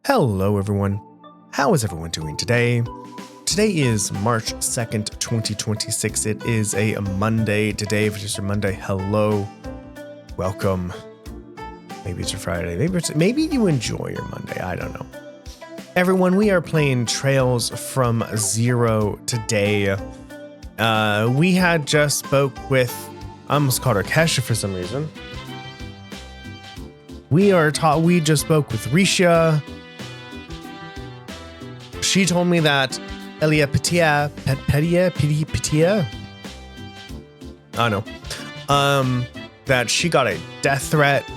Hello everyone, how is everyone doing today? Today is March 2nd, 2026. It is a Monday today, if it's your Monday. Hello, welcome. Maybe it's your Friday, maybe you enjoy your Monday, I don't know. Everyone, we are playing Trails from Zero today. We had just spoke with, I almost called her Kesha for some reason. We just spoke with Risha. She told me that Elia Petia, I don't know, that she got a death threat,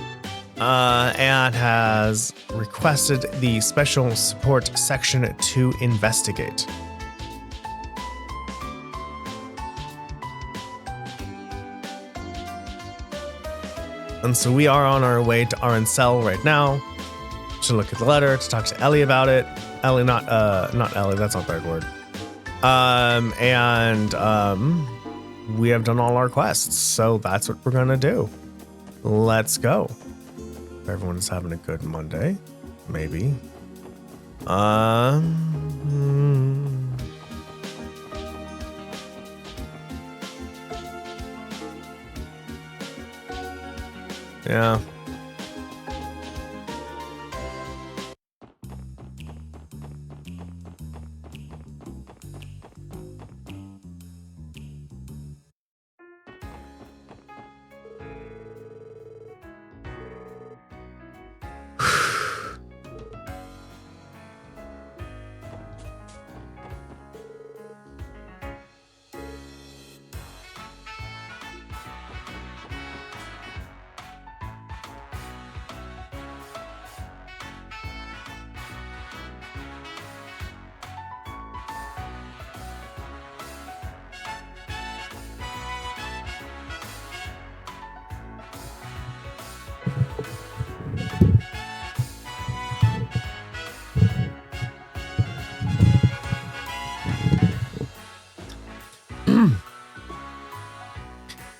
and has requested the special support section to investigate. And so we are on our way to RNCell right now to look at the letter, to talk to Ellie about it. Ellie, not Ellie, that's not the right word. We have done all our quests, so that's what we're gonna do. Let's go. Everyone's having a good Monday, maybe. Yeah.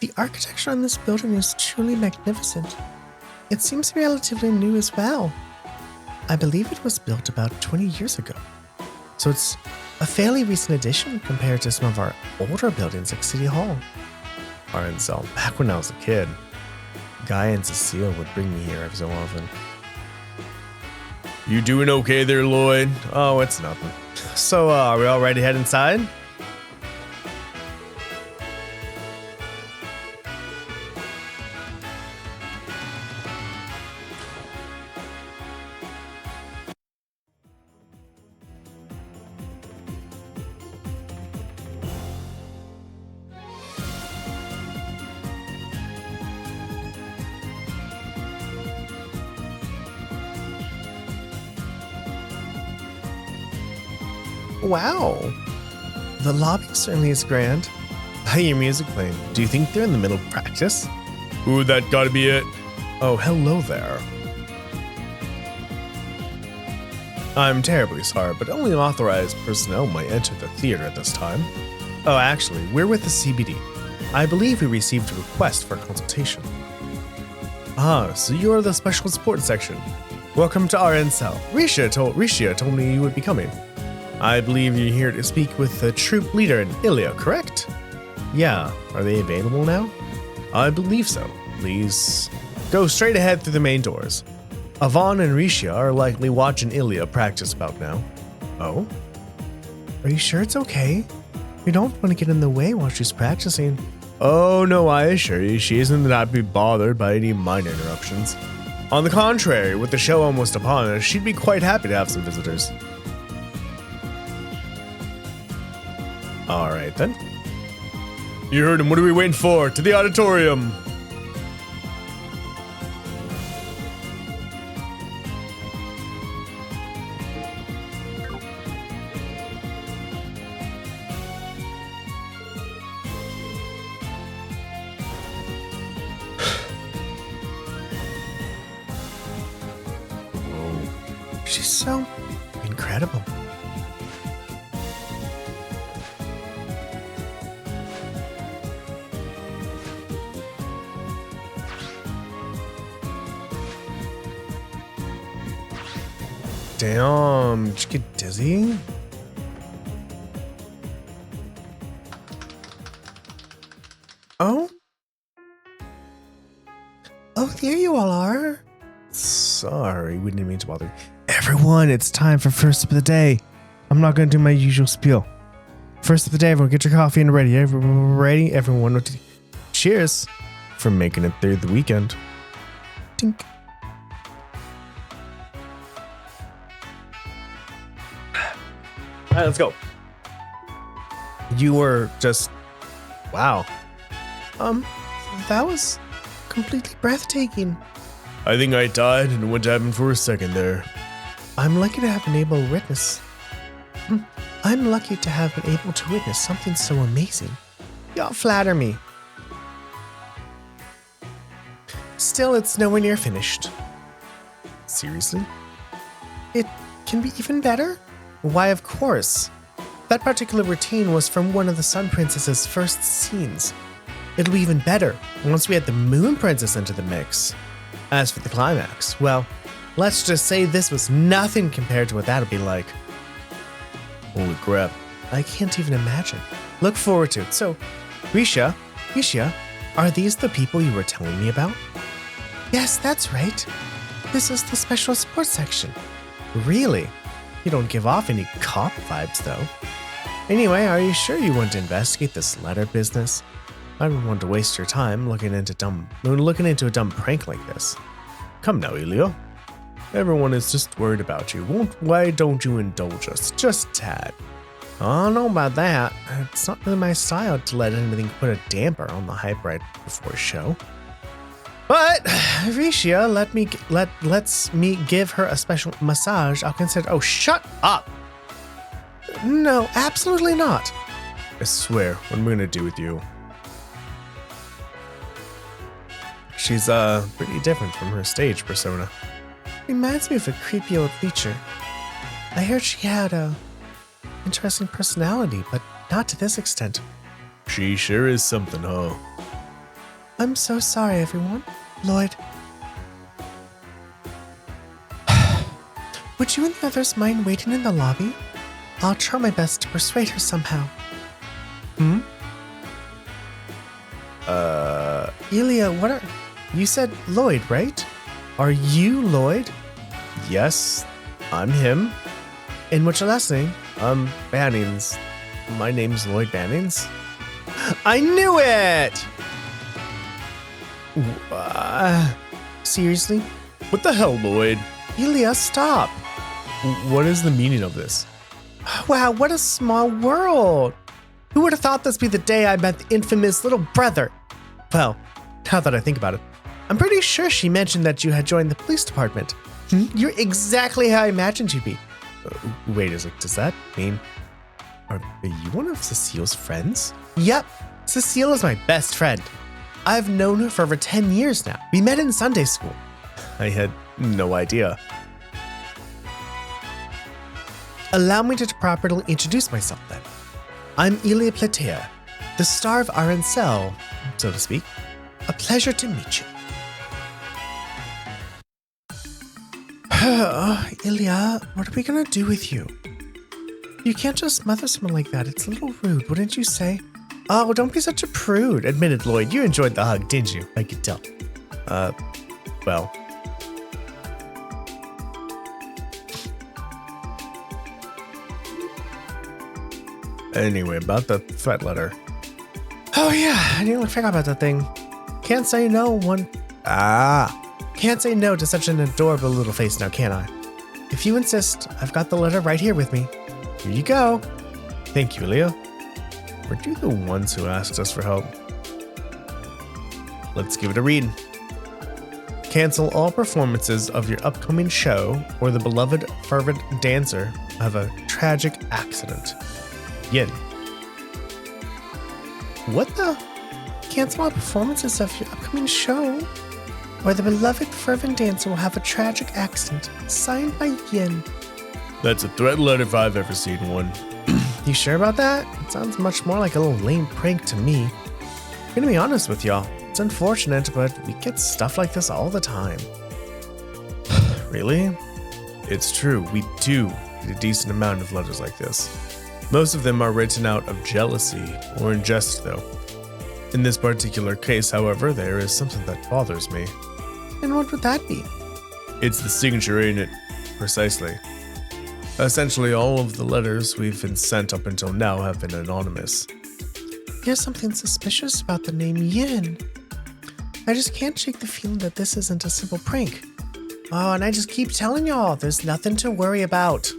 The architecture on this building is truly magnificent. It seems relatively new as well. I believe it was built about 20 years ago. So it's a fairly recent addition compared to some of our older buildings like City Hall. RNCell, back when I was a kid, Guy and Cecile would bring me here every so often. You doing okay there, Lloyd? Oh, it's nothing. So, are we all ready to head inside? Wow, the lobby certainly is grand. I hear music playing. Do you think they're in the middle of practice? Ooh, that gotta be it. Oh, hello there. I'm terribly sorry, but only authorized personnel might enter the theater at this time. Oh, actually, we're with the CBD. I believe we received a request for consultation. Ah, so you're the special support section. Welcome to RNCell. Risha told me you would be coming. I believe you're here to speak with the troop leader in Heiyue, correct? Yeah, are they available now? I believe so. Please go straight ahead through the main doors. Avon and Risha are likely watching Heiyue practice about now. Oh? Are you sure it's okay? We don't want to get in the way while she's practicing. Oh no, I assure you, she isn't that to be bothered by any minor interruptions. On the contrary, with the show almost upon us, she'd be quite happy to have some visitors. All right, then. You heard him. What are we waiting for? To the auditorium. Whoa. She's so incredible. Damn, did you get dizzy? Oh? Oh, there you all are. Sorry, we didn't mean to bother you. Everyone, it's time for first of the day. I'm not going to do my usual spiel. First of the day, everyone, get your coffee and ready. Everyone ready? Everyone, cheers for making it through the weekend. Tink. All right, let's go. You were just, wow. That was completely breathtaking. I think I died and went to heaven for a second there. I'm lucky to have been able to witness. I'm lucky to have been able to witness something so amazing. Y'all flatter me. Still, it's nowhere near finished. Seriously? It can be even better? Why, of course. That particular routine was from one of the Sun Princess's first scenes. It'll be even better once we add the Moon Princess into the mix. As for the climax, well, let's just say this was nothing compared to what that'll be like. Holy crap. I can't even imagine. Look forward to it. So, Risha, are these the people you were telling me about? Yes, that's right. This is the special sports section. Really? You don't give off any cop vibes, though. Anyway, are you sure you want to investigate this letter business? I don't want to waste your time looking into a dumb prank like this. Come now, Heiyue. Everyone is just worried about you. Why don't you indulge us? Just a tad. I don't know about that. It's not really my style to let anything put a damper on the hype right before a show. But Risha, let's me give her a special massage. I'll consider. Oh, shut up! No, absolutely not. I swear, what am I gonna do with you? She's pretty different from her stage persona. Reminds me of a creepy old creature. I heard she had a interesting personality, but not to this extent. She sure is something, huh? I'm so sorry, everyone. Lloyd. Would you and the others mind waiting in the lobby? I'll try my best to persuade her somehow. Heiyue, what are... You said Lloyd, right? Are you Lloyd? Yes, I'm him. And what's your last name? Bannings. My name's Lloyd Bannings. I knew it! Seriously? What the hell, Lloyd? Heiyue, stop! What is the meaning of this? Wow, what a small world! Who would have thought this would be the day I met the infamous little brother? Well, now that I think about it, I'm pretty sure she mentioned that you had joined the police department. You're exactly how I imagined you'd be. Wait, does that mean... Are you one of Cecile's friends? Yep, Cecile is my best friend. I've known her for over 10 years now. We met in Sunday school. I had no idea. Allow me to properly introduce myself then. I'm Heiyue Platea, the star of RNCell, so to speak. A pleasure to meet you. Heiyue, what are we gonna do with you? You can't just smother someone like that. It's a little rude, wouldn't you say? Oh, don't be such a prude. Admitted, Lloyd, you enjoyed the hug, didn't you? I could tell. Well. Anyway, about the threat letter. Oh yeah, I nearly forgot about that thing. Can't say no Can't say no to such an adorable little face now, can I? If you insist, I've got the letter right here with me. Here you go. Thank you, Heiyue. Weren't you the ones who asked us for help? Let's give it a read. Cancel all performances of your upcoming show or the beloved fervent dancer have a tragic accident. Yin. What the? Cancel all performances of your upcoming show or the beloved fervent dancer will have a tragic accident. Signed by Yin. That's a threat letter if I've ever seen one. You sure about that? It sounds much more like a little lame prank to me. I'm gonna be honest with y'all. It's unfortunate, but we get stuff like this all the time. Really? It's true, we do get a decent amount of letters like this. Most of them are written out of jealousy or in jest, though. In this particular case, however, there is something that bothers me. And what would that be? It's the signature, ain't it? Precisely. Essentially, all of the letters we've been sent up until now have been anonymous. There's something suspicious about the name Yin. I just can't shake the feeling that this isn't a simple prank. Oh, and I just keep telling y'all, there's nothing to worry about.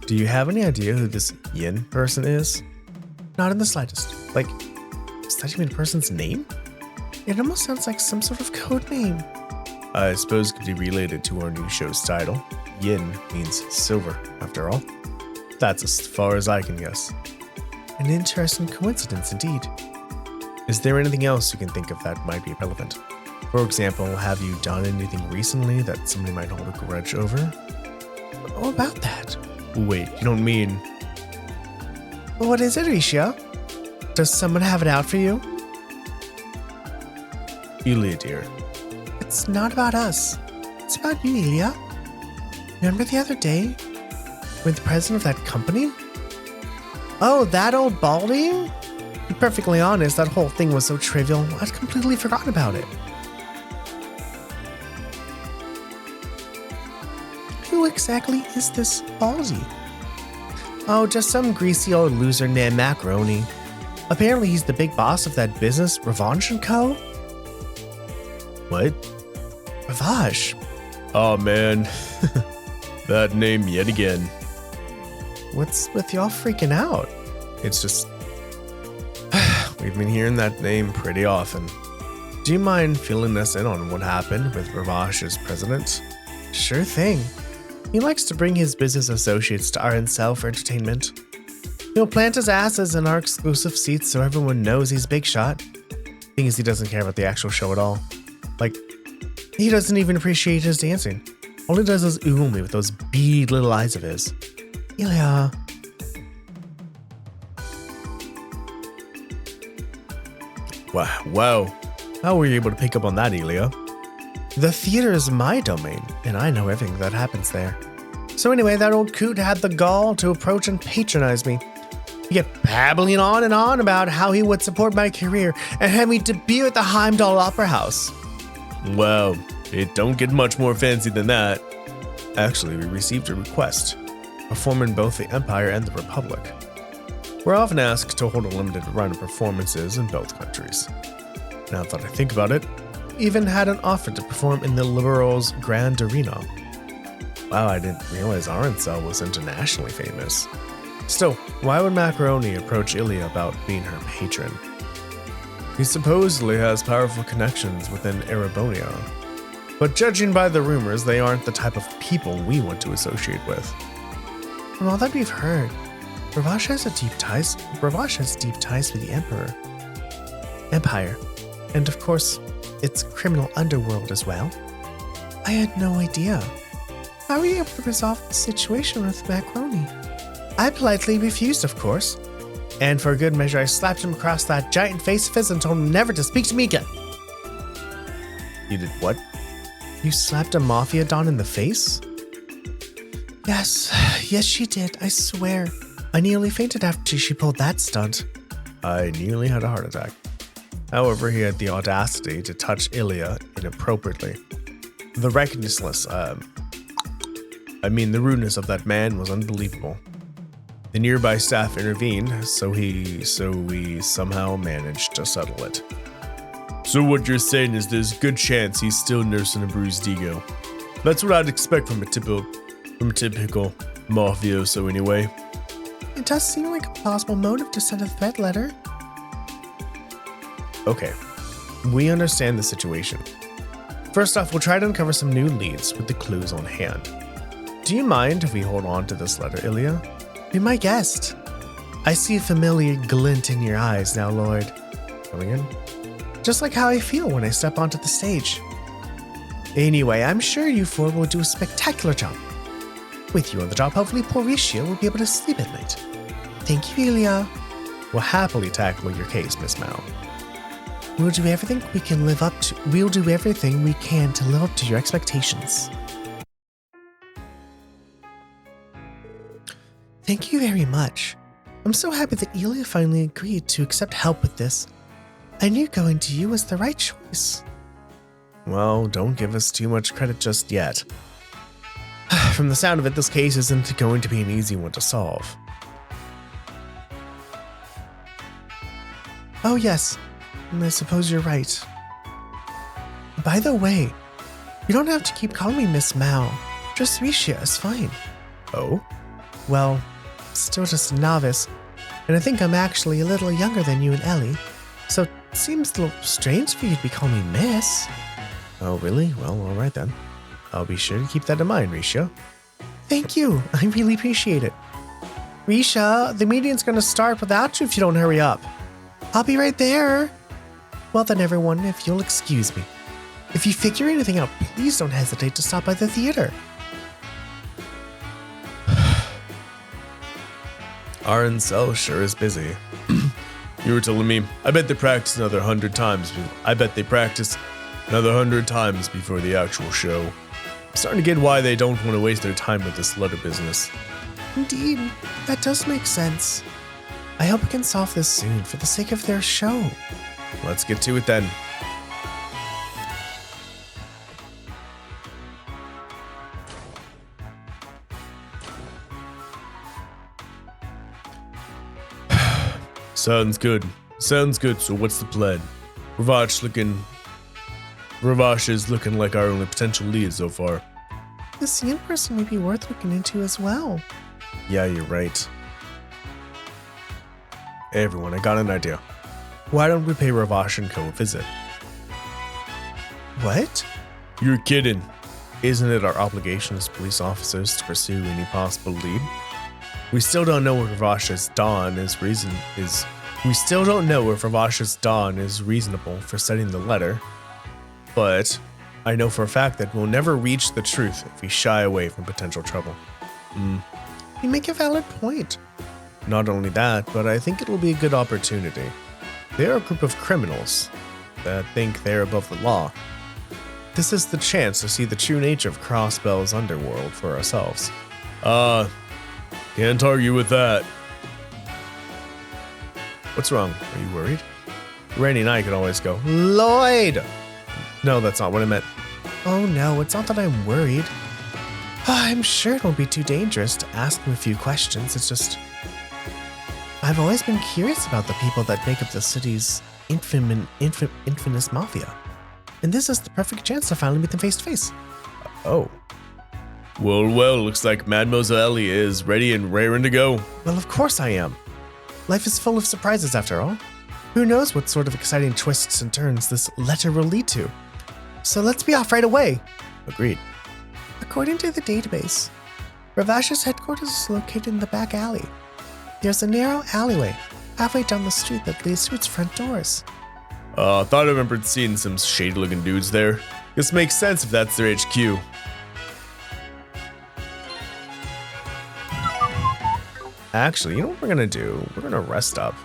Do you have any idea who this Yin person is? Not in the slightest. Like, is that even a person's name? It almost sounds like some sort of code name. I suppose it could be related to our new show's title. Yin means silver, after all. That's as far as I can guess. An interesting coincidence indeed. Is there anything else you can think of that might be relevant? For example, have you done anything recently that somebody might hold a grudge over? What about that? Wait, you don't mean... What is it, Risha? Does someone have it out for you? Heiyue, dear. It's not about us. It's about you, Heiyue. Remember the other day? With the president of that company? Oh, that old baldy? To be perfectly honest, that whole thing was so trivial, I'd completely forgotten about it. Who exactly is this baldy? Oh, just some greasy old loser named Macaroni. Apparently he's the big boss of that business, Revache & Co. What? Revache. Oh man, that name yet again. What's with y'all freaking out? It's just... we've been hearing that name pretty often. Do you mind filling us in on what happened with Revache's president? Sure thing. He likes to bring his business associates to RNCell for entertainment. He'll plant his asses in our exclusive seats so everyone knows he's big shot. Thing is, he doesn't care about the actual show at all. Like, he doesn't even appreciate his dancing. All he does is oogle me with those beady little eyes of his. Heiyue. Wow. How were you able to pick up on that, Heiyue? The theater is my domain, and I know everything that happens there. So anyway, that old coot had the gall to approach and patronize me. He kept babbling on and on about how he would support my career and have me debut at the Heimdall Opera House. Wow, it don't get much more fancy than that. Actually, we received a request. Perform in both the Empire and the Republic. We're often asked to hold a limited run of performances in both countries. Now that I think about it, even had an offer to perform in the Liberals' Grand Arena. Wow, I didn't realize RNCell was internationally famous. Still, why would Macaroni approach Heiyue about being her patron? He supposedly has powerful connections within Erebonia, but judging by the rumors, they aren't the type of people we want to associate with. From all that we've heard, Revache has deep ties with the Empire, and of course, its criminal underworld as well. I had no idea. How were you able to resolve the situation with Macaroni? I politely refused, of course. And for good measure, I slapped him across that giant face of his and told him never to speak to me again. You did what? You slapped a mafia don in the face? Yes, she did, I swear. I nearly fainted after she pulled that stunt. I nearly had a heart attack. However, he had the audacity to touch Heiyue inappropriately. The the rudeness of that man was unbelievable. The nearby staff intervened, so we somehow managed to settle it. So what you're saying is there's a good chance he's still nursing a bruised ego. That's what I'd expect from a typical mafioso anyway. It does seem like a plausible motive to send a threat letter. Okay, we understand the situation. First off, we'll try to uncover some new leads with the clues on hand. Do you mind if we hold on to this letter, Heiyue? Be my guest. I see a familiar glint in your eyes now, Lord. Coming in? Just like how I feel when I step onto the stage. Anyway, I'm sure you four will do a spectacular job. With you on the job, hopefully poor Risha will be able to sleep at night. Thank you, Heiyue. We'll happily tackle your case, Miss Mao. We'll do everything we can to live up to your expectations. Thank you very much. I'm so happy that Heiyue finally agreed to accept help with this. I knew going to you was the right choice. Well, don't give us too much credit just yet. From the sound of it, this case isn't going to be an easy one to solve. Oh yes, I suppose you're right. By the way, you don't have to keep calling me Miss Mao. Just Risha is fine. Oh? Well, still just a novice, and I think I'm actually a little younger than you and Ellie, so it seems a little strange for you to be calling me Miss. Oh, really? Well, alright then. I'll be sure to keep that in mind, Risha. Thank you. I really appreciate it. Risha, the meeting's gonna start without you if you don't hurry up. I'll be right there. Well then, everyone, if you'll excuse me. If you figure anything out, please don't hesitate to stop by the theater. Our cell sure is busy. You were telling me, I bet they practice another 100 times. I bet they practice another 100 times before the actual show. I'm starting to get why they don't want to waste their time with this letter business. Indeed, that does make sense. I hope we can solve this soon for the sake of their show. Let's get to it then. Sounds good. Sounds good, so what's the plan? Revache is looking like our only potential lead so far. This young person may be worth looking into as well. Yeah, you're right. Hey everyone, I got an idea. Why don't we pay Revache and Co. a visit? What? You're kidding. Isn't it our obligation as police officers to pursue any possible lead? We still don't know if Revache's Dawn is reasonable for sending the letter, but I know for a fact that we'll never reach the truth if we shy away from potential trouble. You make a valid point. Not only that, but I think it'll be a good opportunity. They're a group of criminals that think they're above the law. This is the chance to see the true nature of Crossbell's underworld for ourselves. Can't argue with that. What's wrong? Are you worried? Randy and I could always go, Lloyd! No, that's not what I meant. Oh no, it's not that I'm worried. I'm sure it won't be too dangerous to ask him a few questions. It's just, I've always been curious about the people that make up the city's infamous mafia. And this is the perfect chance to finally meet them face to face. Oh. Well, looks like Mademoiselle Ellie is ready and raring to go. Well, of course I am. Life is full of surprises after all. Who knows what sort of exciting twists and turns this letter will lead to. So let's be off right away. Agreed. According to the database, Revache's headquarters is located in the back alley. There's a narrow alleyway halfway down the street that leads to its front doors. Thought I remembered seeing some shady-looking dudes there. This makes sense if that's their HQ. Actually, you know what we're gonna do? We're gonna rest up.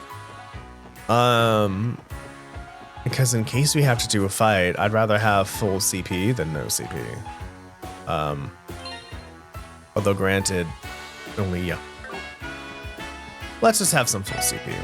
Because in case we have to do a fight, I'd rather have full CP than no CP. Although granted, only, yeah. Let's just have some full CP.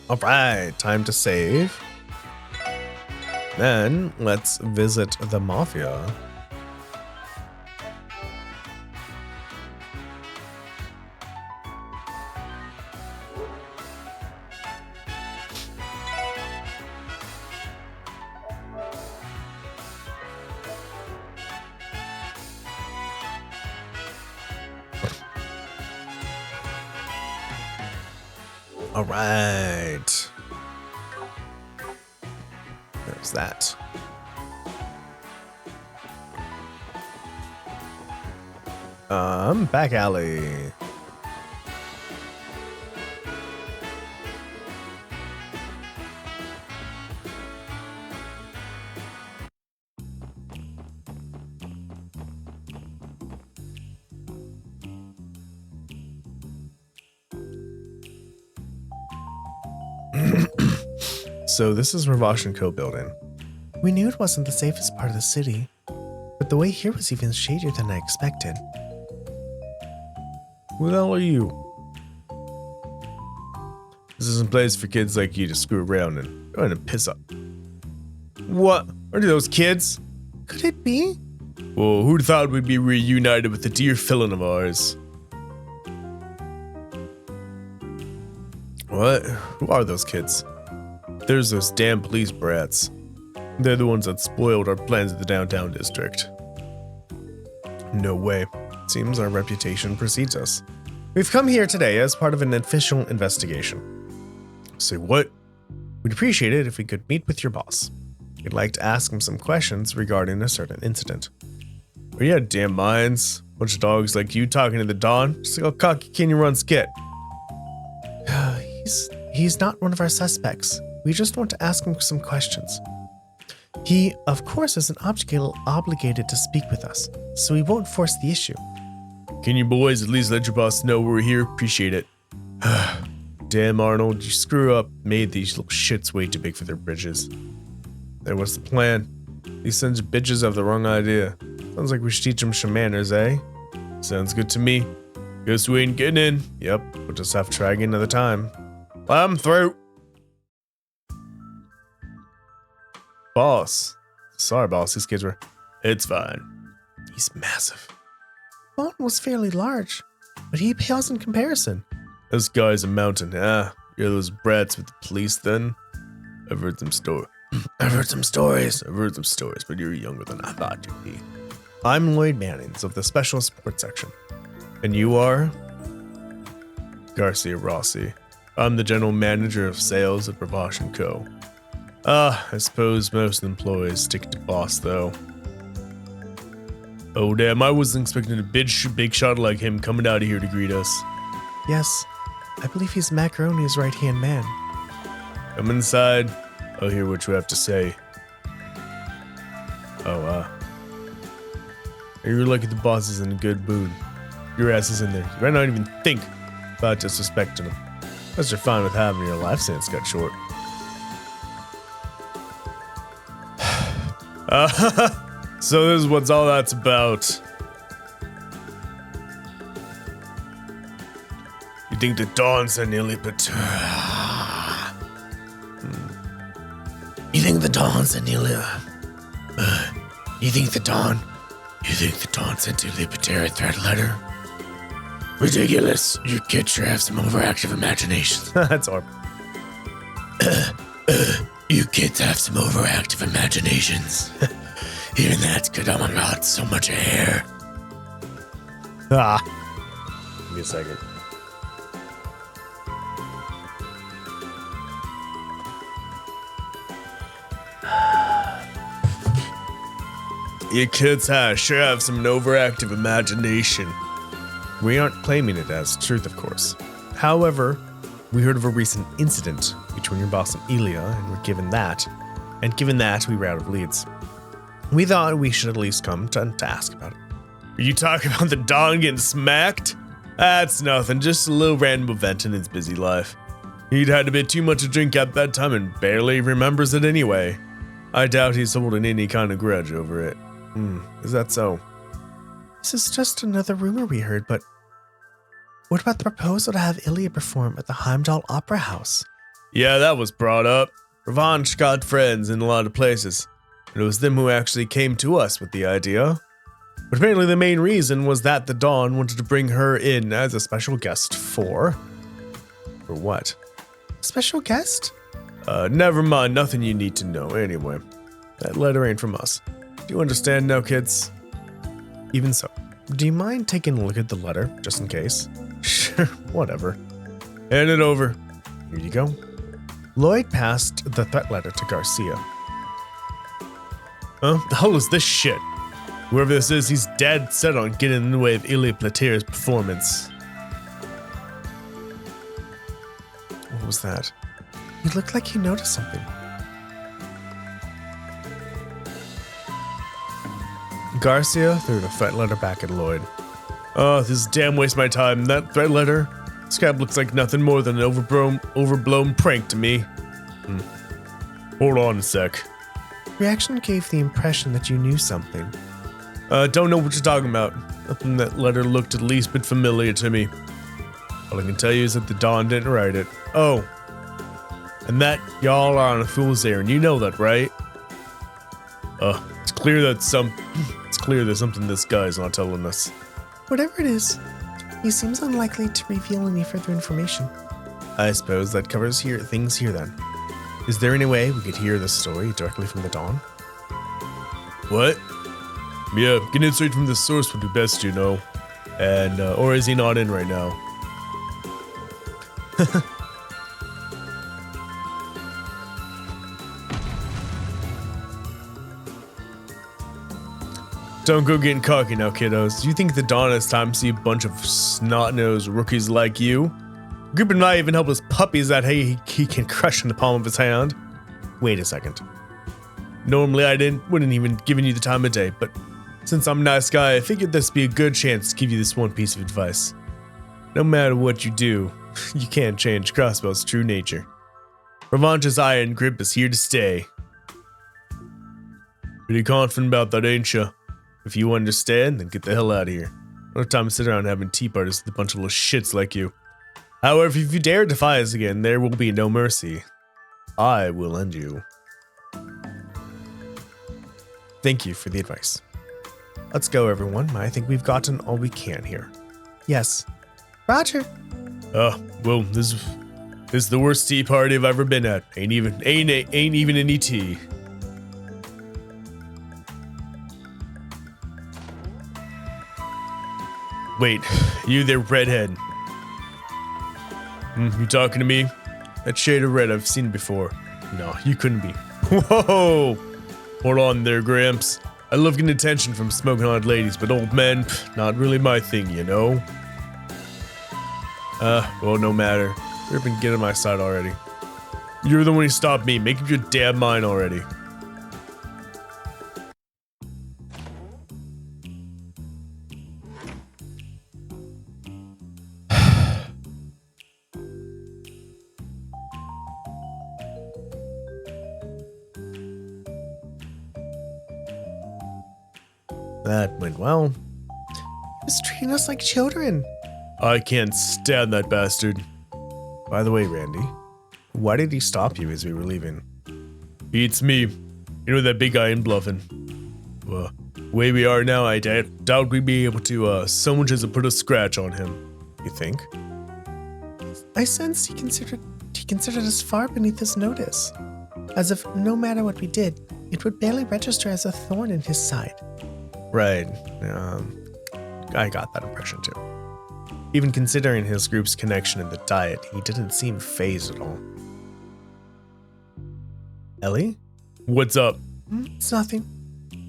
Alright, time to save. Then, let's visit the Mafia. All right. There's that. Back alley. So this is Revache & Co. building. We knew it wasn't the safest part of the city, but the way here was even shadier than I expected. Who the hell are you? This isn't a place for kids like you to screw around and go ahead and piss up. What? Are those kids? Could it be? Well, who'd thought we'd be reunited with a dear villain of ours? What? Who are those kids? There's those damn police brats. They're the ones that spoiled our plans at the downtown district. No way. Seems our reputation precedes us. We've come here today as part of an official investigation. Say what? We'd appreciate it if we could meet with your boss. We'd like to ask him some questions regarding a certain incident. Are you out of damn minds? Bunch of dogs like you talking to the Dawn? Just like how cocky can you run skit? He's not one of our suspects. We just want to ask him some questions. He, of course, isn't obligated to speak with us, so we won't force the issue. Can you boys at least let your boss know we're here? Appreciate it. Damn, Arnold, you screw up, made these little shits way too big for their britches. Then what's the plan? These sons of bitches have the wrong idea. Sounds like we should teach them some manners, eh? Sounds good to me. Guess we ain't getting in. Yep, we'll just have to try again another time. I'm through. Boss. Sorry, boss, these kids were... It's fine. He's massive. Vaughn was fairly large, but he pales in comparison. This guy's a mountain. You're those brats with the police then? I've heard some stories. I've heard some stories, but you're younger than I thought you'd be. I'm Lloyd Mannings of the Special Support Section. And you are? Garcia Rossi. I'm the General Manager of Sales at Revache & Co. I suppose most employees stick to boss, though. Oh, damn, I wasn't expecting a big shot like him coming out of here to greet us. Yes, I believe he's Macaroni's right-hand man. Come inside. I'll hear what you have to say. You're lucky the boss is in a good mood. Your ass is in there. You might not even think about disrespecting him. Unless you're fine with having your life sentence cut short. So this is what all that's about. You think the Dawn's are nearly You think the Dawn's a nearly... You think the Dawn sent you the Patera threat letter? Ridiculous. Your kid sure have some overactive imaginations. That's horrible. You kids have some overactive imaginations. Even that's good. Oh my god, so much hair. Give me a second. You kids sure have some overactive imagination. We aren't claiming it as truth, of course. However, we heard of a recent incident between your boss and Elia, and we're given that. And given that, we were out of leads. We thought we should at least come to ask about it. Are you talking about the Dawn getting smacked? That's nothing, just a little random event in his busy life. He'd had a bit too much to drink at that time and barely remembers it anyway. I doubt he's holding any kind of grudge over it. Is that so? This is just another rumor we heard, but what about the proposal to have Ilya perform at the Heimdall Opera House? Yeah, that was brought up. Revache got friends in a lot of places, and it was them who actually came to us with the idea. But apparently the main reason was that the Dawn wanted to bring her in as a special guest for what? Special guest? Never mind, nothing you need to know anyway. That letter ain't from us. Do you understand now, kids? Even so, do you mind taking a look at the letter, just in case? Sure, whatever. Hand it over. Here you go. Lloyd passed the threat letter to Garcia. The hell is this shit? Whoever this is, he's dead set on getting in the way of Ilya Platea's performance. What was that? He looked like he noticed something. Garcia threw the threat letter back at Lloyd. Oh, this is damn waste my time. That threat letter, This guy looks like nothing more than an overblown prank to me. Hold on a sec. Reaction gave the impression that you knew something. Don't know what you're talking about. Nothing that letter looked at least a bit familiar to me. All I can tell you is that the Dawn didn't write it. Oh. And that y'all are on a fool's errand. You know that, right? It's clear there's something this guy's not telling us. Whatever it is, he seems unlikely to reveal any further information. I suppose that covers things here then. Is there any way we could hear the story directly from the Dawn? What? Yeah, getting it straight from the source would be best, you know. And, or is he not in right now? Don't go getting cocky now, kiddos. Do you think the Dawn has time to see a bunch of snot-nosed rookies like you? A group of naive and helpless puppies that he can crush in the palm of his hand? Wait a second. Normally I wouldn't even given you the time of day, but since I'm a nice guy, I figured this would be a good chance to give you this one piece of advice. No matter what you do, you can't change Crossbow's true nature. Revache's iron grip is here to stay. Pretty confident about that, ain't ya? If you understand, then get the hell out of here. I don't have time to sit around having tea parties with a bunch of little shits like you. However, if you dare defy us again, there will be no mercy. I will end you. Thank you for the advice. Let's go, everyone. I think we've gotten all we can here. Yes. Roger. Well, this is the worst tea party I've ever been at. Ain't even any tea. Wait, you there, redhead? You talking to me? That shade of red, I've seen before. No, you couldn't be. Whoa! Hold on there, Gramps. I love getting attention from smoking hot ladies, but old men, not really my thing, you know? Well, no matter. You've been getting my side already. You're the one who stopped me. Make up your damn mind already. That went well. He was treating us like children. I can't stand that bastard. By the way, Randy, why did he stop you as we were leaving? It's me. You know that big guy in Bluffin'. Well, way we are now, I doubt we'd be able to so much as to put a scratch on him. You think? I sense he considered us far beneath his notice. As if no matter what we did, it would barely register as a thorn in his side. Right. I got that impression too. Even considering his group's connection in the diet, he didn't seem fazed at all. Ellie? What's up? It's nothing.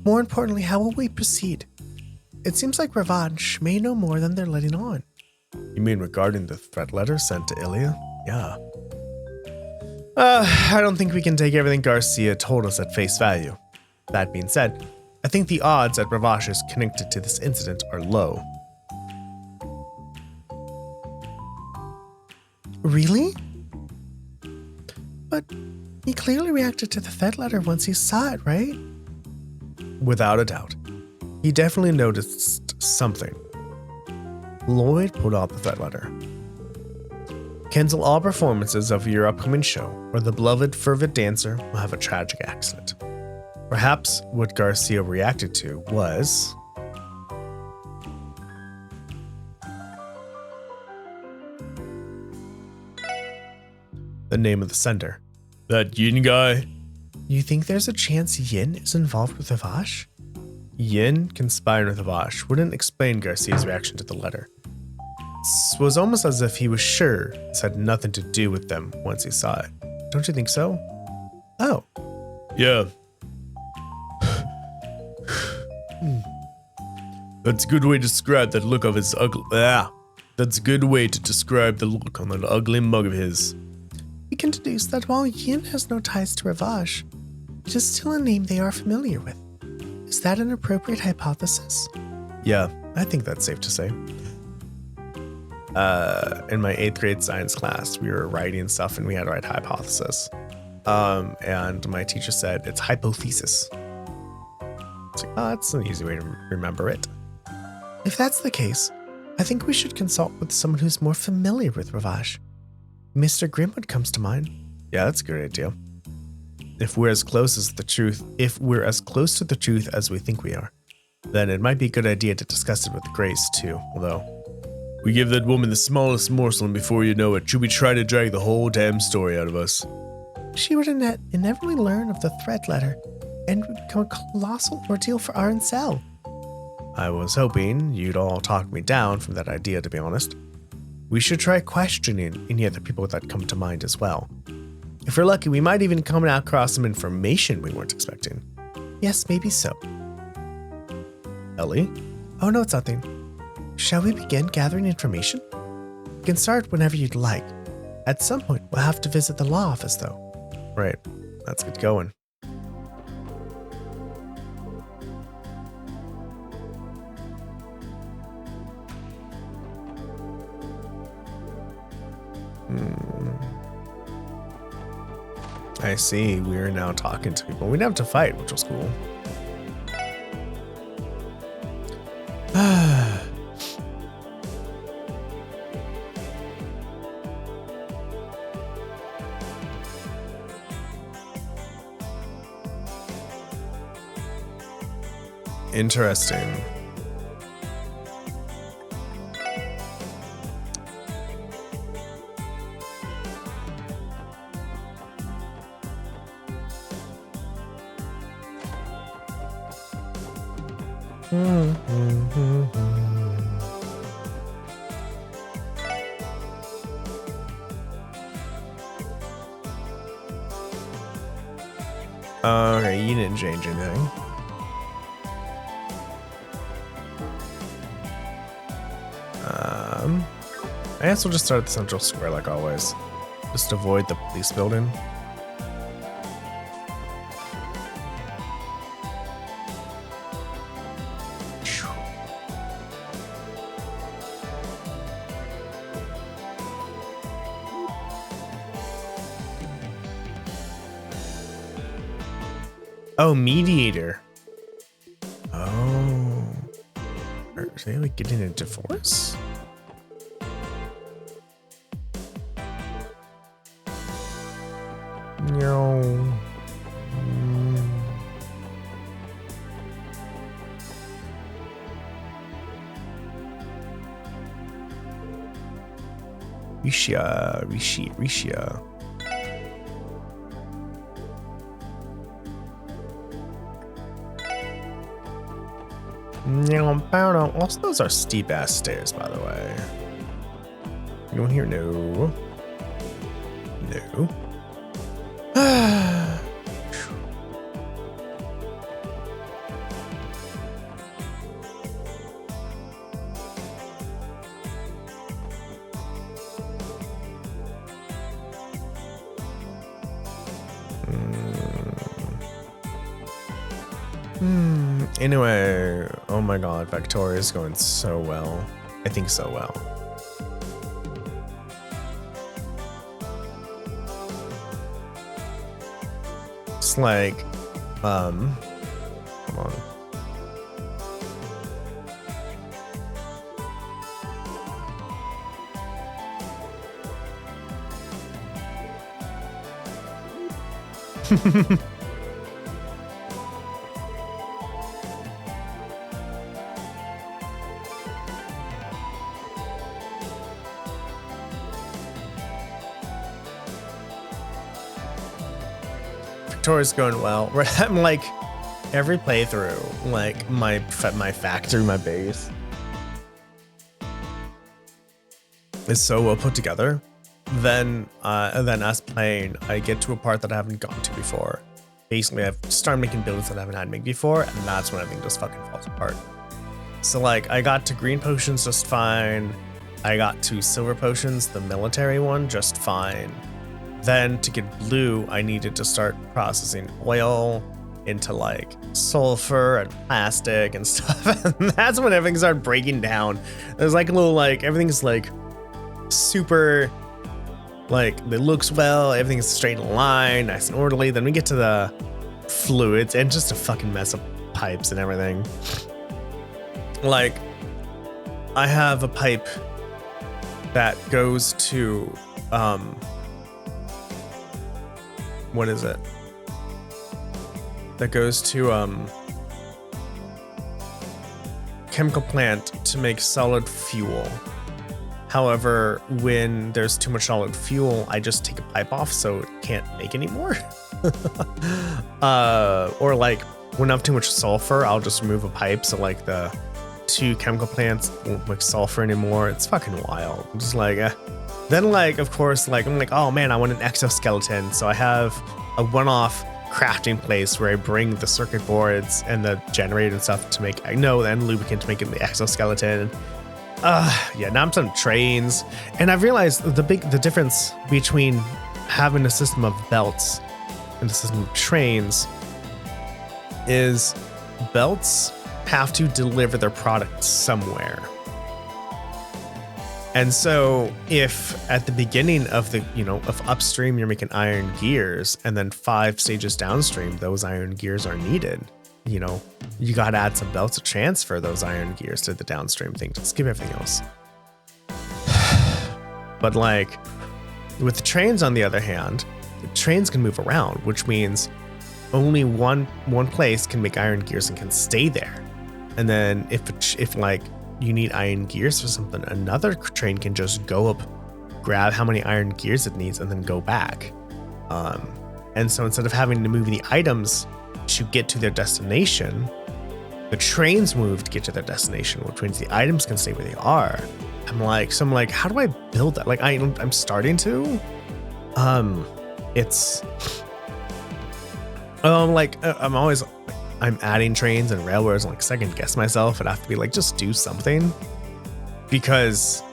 More importantly, how will we proceed? It seems like Revache may know more than they're letting on. You mean regarding the threat letter sent to Ilya? Yeah. I don't think we can take everything Garcia told us at face value. That being said, I think the odds that Revache is connected to this incident are low. Really? But he clearly reacted to the Fed letter once he saw it, right? Without a doubt. He definitely noticed something. Lloyd pulled out the Fed letter. Cancel all performances of your upcoming show, or the beloved fervid dancer will have a tragic accident. Perhaps what Garcia reacted to was... the name of the sender. That Yin guy? You think there's a chance Yin is involved with Revache? Yin conspiring with Revache wouldn't explain Garcia's reaction to the letter. It was almost as if he was sure this had nothing to do with them once he saw it. Don't you think so? Oh. Yeah. That's a good way to describe that look of his ugly... That's a good way to describe the look on that ugly mug of his. We can deduce that while Yin has no ties to Revache, it is still a name they are familiar with. Is that an appropriate hypothesis? Yeah, I think that's safe to say. in my 8th grade science class, we were writing stuff and we had to write hypothesis. And my teacher said it's hypothesis. It's like, oh, that's an easy way to remember it. If that's the case, I think we should consult with someone who's more familiar with Revache. Mr. Grimwood comes to mind. Yeah, that's a good idea. If we're as close to the truth as we think we are, then it might be a good idea to discuss it with Grace too. Although, we give that woman the smallest morsel and before you know it, she'll be trying to drag the whole damn story out of us. She would inevitably learn of the threat letter and would become a colossal ordeal for Arancel. I was hoping you'd all talk me down from that idea, to be honest. We should try questioning any other people that come to mind as well. If we're lucky, we might even come across some information we weren't expecting. Yes, maybe so. Ellie? Oh no, it's nothing. Shall we begin gathering information? You can start whenever you'd like. At some point, we'll have to visit the law office, though. Right. Let's get going. I see. We're now talking to people. We didn't have to fight, which was cool. Interesting. Okay, you didn't change anything. I guess we'll just start at the central square like always. Just avoid the police building. Oh, mediator. Oh. Are they like getting a divorce? No. Risha. Also, those are steep ass stairs, by the way. Anyone here? No. No. Anyway, oh my god, Victoria's going so well. I think so well. It's like, come on. Victoria's going well. I'm like every playthrough, like my factory, my base is so well put together. Then us playing, I get to a part that I haven't gotten to before. Basically, I've started making builds that I haven't had to make before, and that's when everything just fucking falls apart. So like, I got to green potions just fine. I got to silver potions, the military one, just fine. Then to get blue, I needed to start processing oil into like sulfur and plastic and stuff. And that's when everything started breaking down. There's like a little like, everything's like super, like, it looks well, everything's straight in line, nice and orderly. Then we get to the fluids and just a fucking mess of pipes and everything. Like, I have a pipe that goes to, what is it? That goes to, chemical plant to make solid fuel. However, when there's too much solid fuel, I just take a pipe off so it can't make any more. Or like when I have too much sulfur, I'll just remove a pipe so like the two chemical plants won't make sulfur anymore. It's fucking wild. I'm just like, Then like, of course, like I'm like, oh man, I want an exoskeleton. So I have a one-off crafting place where I bring the circuit boards and the generator and stuff to make, and lubricant to make it the exoskeleton. Yeah, now I'm on trains, and I've realized the difference between having a system of belts and a system of trains is belts have to deliver their product somewhere. And so if at the beginning of the, of upstream, you're making iron gears, and then 5 stages downstream, those iron gears are needed, you got to add some belts to transfer those iron gears to the downstream thing to skip everything else. But like with the trains, on the other hand, the trains can move around, which means only one place can make iron gears and can stay there. And then if like you need iron gears for something, another train can just go up, grab how many iron gears it needs, and then go back. And so instead of having to move the items to get to their destination, the trains move to get to their destination, which means the items can stay where they are. I'm like, how do I build that? Like, I'm starting to. I'm adding trains and railroads, and like second guess myself, and I have to be like, just do something, because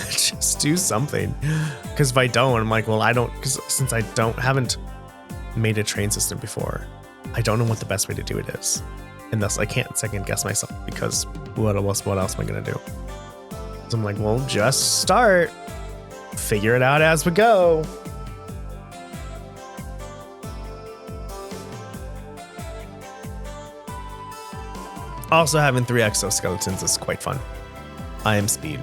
just do something. Because if I don't, I'm like, well, I don't, because since I haven't made a train system before, I don't know what the best way to do it is, and thus I can't second guess myself, because what else am I gonna do? So I'm like, well, just start, figure it out as we go. Also, having 3 exoskeletons is quite fun. I am speed.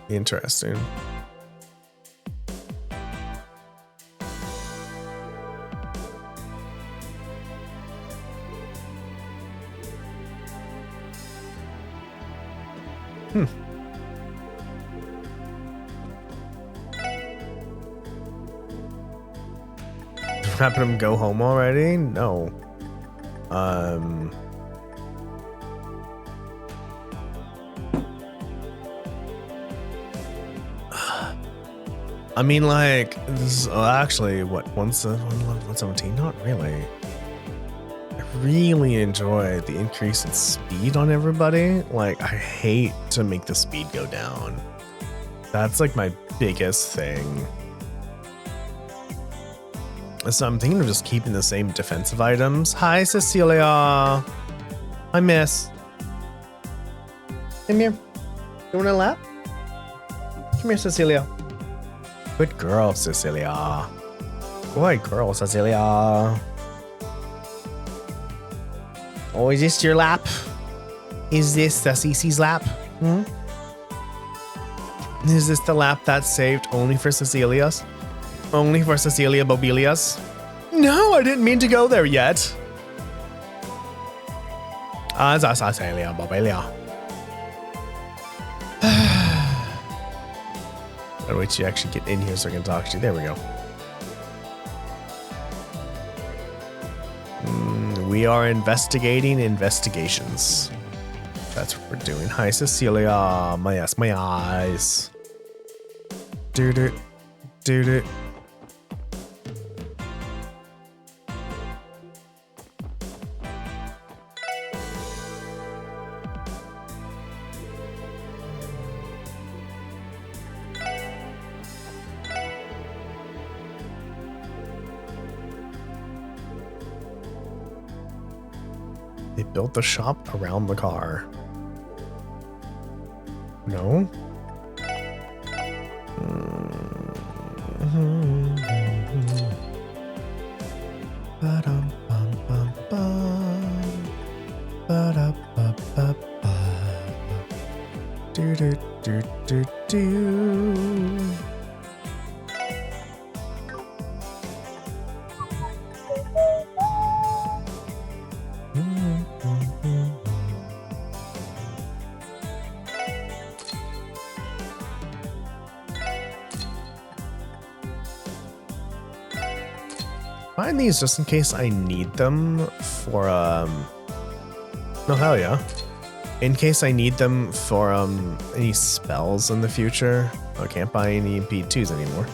Interesting. Happen to go home already? No. I mean, like, this is actually what, 117? Not really. I really enjoy the increase in speed on everybody. Like, I hate to make the speed go down. That's like my biggest thing. So I'm thinking of just keeping the same defensive items. Hi, Cecilia. Hi, miss. Come here. You want a lap? Come here, Cecilia. Good girl, Cecilia. Good girl, Cecilia. Oh, is this your lap? Is this the Cece's lap? Is this the lap that's saved only for Cecilia's? Only for Cecilia Bobilia's? No, I didn't mean to go there yet. That's Cecilia Bobilia. Gotta wait till you actually get in here so I can talk to you. There we go. We are investigating investigations. That's what we're doing. Hi, Cecilia. My ass, my eyes. Dude it. Dude it. They built the shop around the car. No? Do do do do do. Find these just in case I need them for no, hell yeah. In case I need them for any spells in the future. I can't buy any B2s anymore.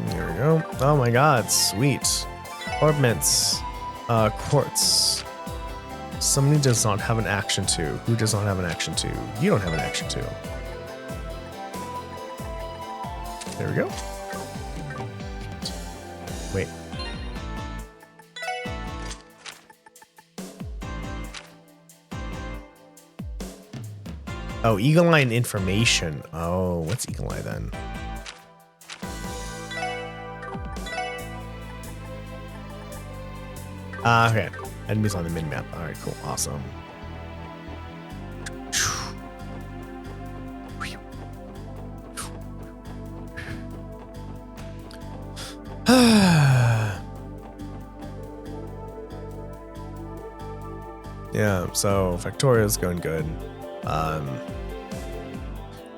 There we go. Oh my god, sweet. Orbments. Quartz. Somebody does not have an action 2. Who does not have an action 2? You don't have an action 2. There we go. Wait. Oh, Eagle Eye and information. Oh, what's Eagle Eye then? Okay. Enemies on the mini-map. Alright, cool. Awesome. Yeah, so Factoria's going good.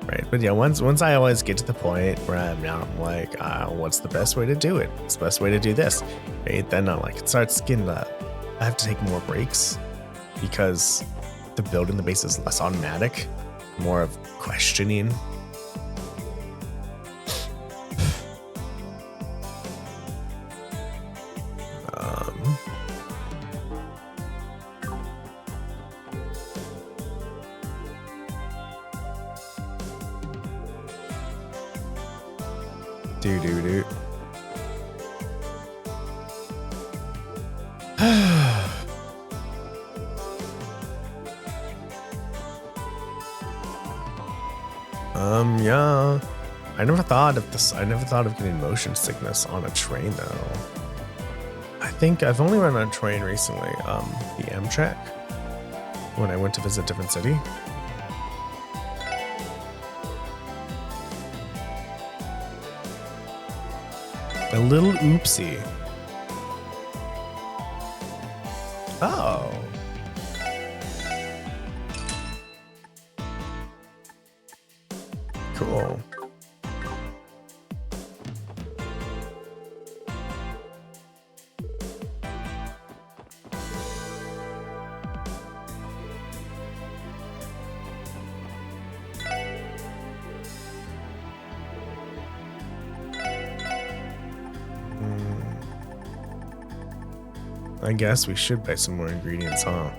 Right, but yeah, once I always get to the point where I'm like, what's the best way to do it? What's the best way to do this? Right, then it starts getting I have to take more breaks because the building the base is less automatic, more of questioning. Do. Yeah. I never thought of this. I never thought of getting motion sickness on a train though. I think I've only run on a train recently. The Amtrak when I went to visit a different city. A little oopsie. Oh. Cool. I guess we should buy some more ingredients, huh?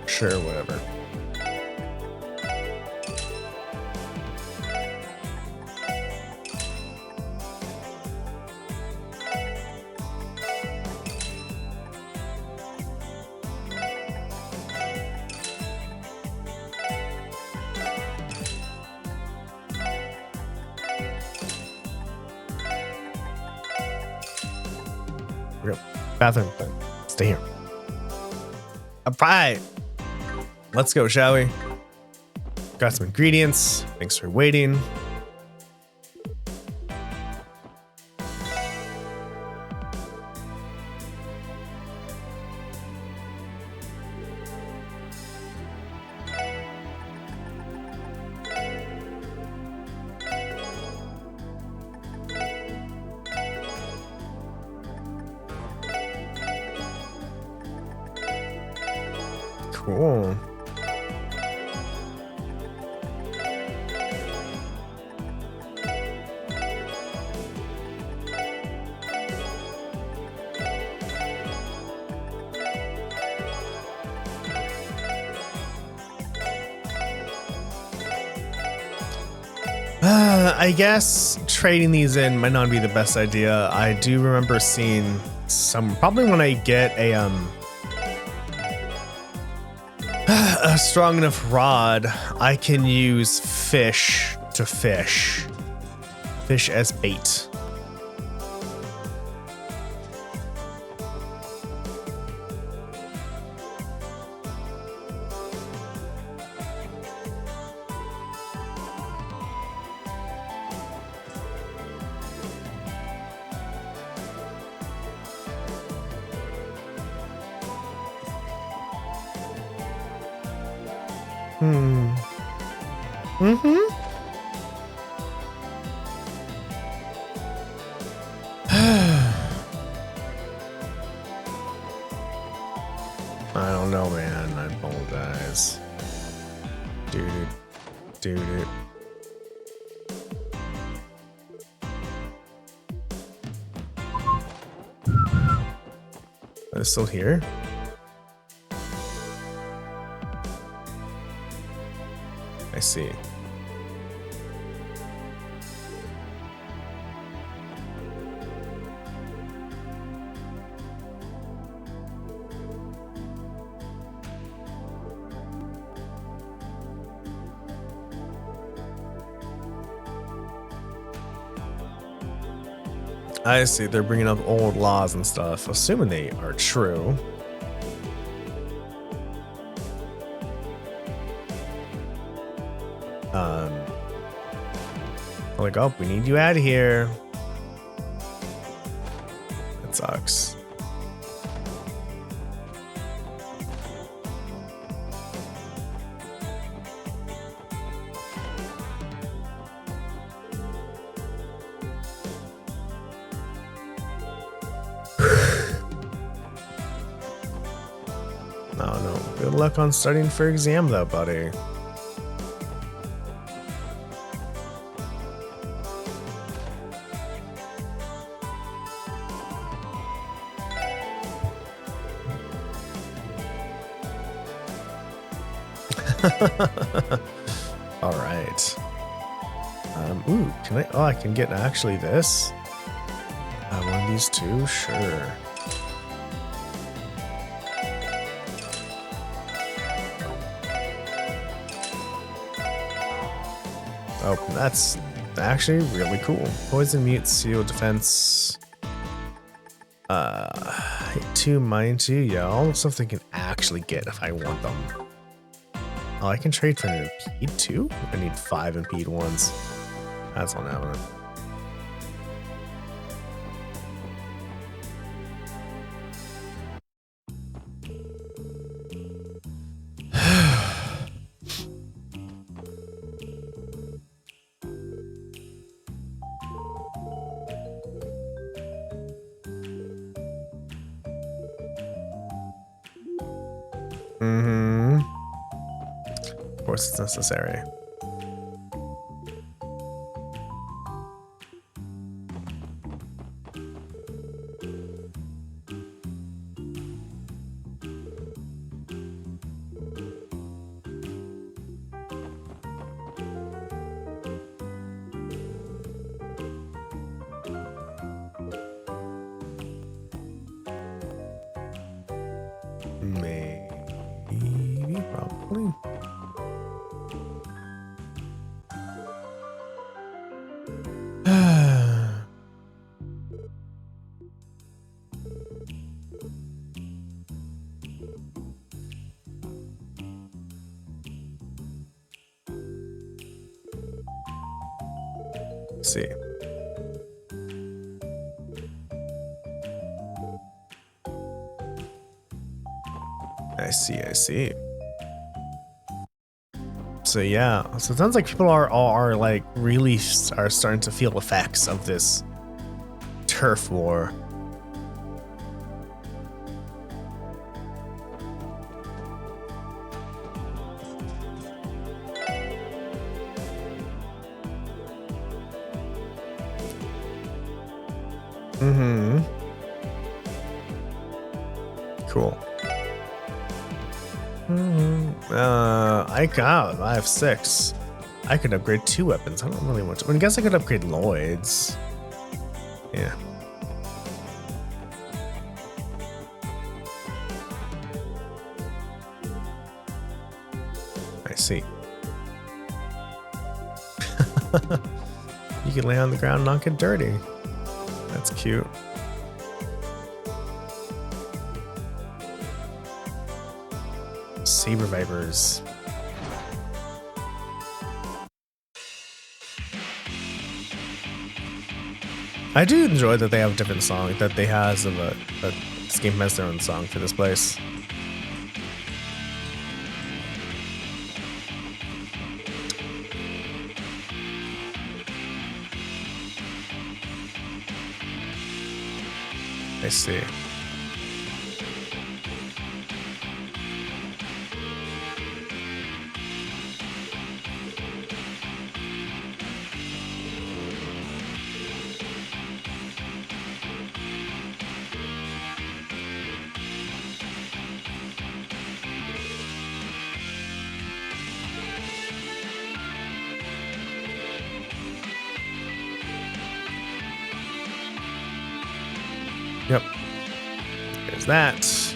Sure, whatever. Bathroom, stay here. All right, let's go, shall we? Got some ingredients. Thanks for waiting. Cool. I guess trading these in might not be the best idea. I do remember seeing some, probably when I get a strong enough rod, I can use fish to fish. Fish as bait. I don't know, man. I apologize. Dude. Are they still here? I see. I see. They're bringing up old laws and stuff, assuming they are true. Like, oh, we need you out of here. That sucks. No. Good luck on studying for exam, though, buddy. All right. Ooh, can I? Oh, I can get actually this. One of these two, sure. Oh, that's actually really cool. Poison, mute, seal, defense. Hit 2, mine 2. Yeah, all the stuff they can actually get if I want them. Oh, I can trade for an impede too? I need 5 impede ones. That's not happening. Of course it's necessary. Maybe, probably. Let's see. I see. So yeah, so it sounds like people are like really are starting to feel effects of this turf war. Mm-hmm. Cool. I have 6. I could upgrade 2 weapons. I don't really want to. I guess I could upgrade Lloyd's. Yeah. I see. You can lay on the ground and not get dirty. That's cute. Saber Vipers. I do enjoy that they have a different song, that they has of this game has their own song for this place. I see. Yep. There's that.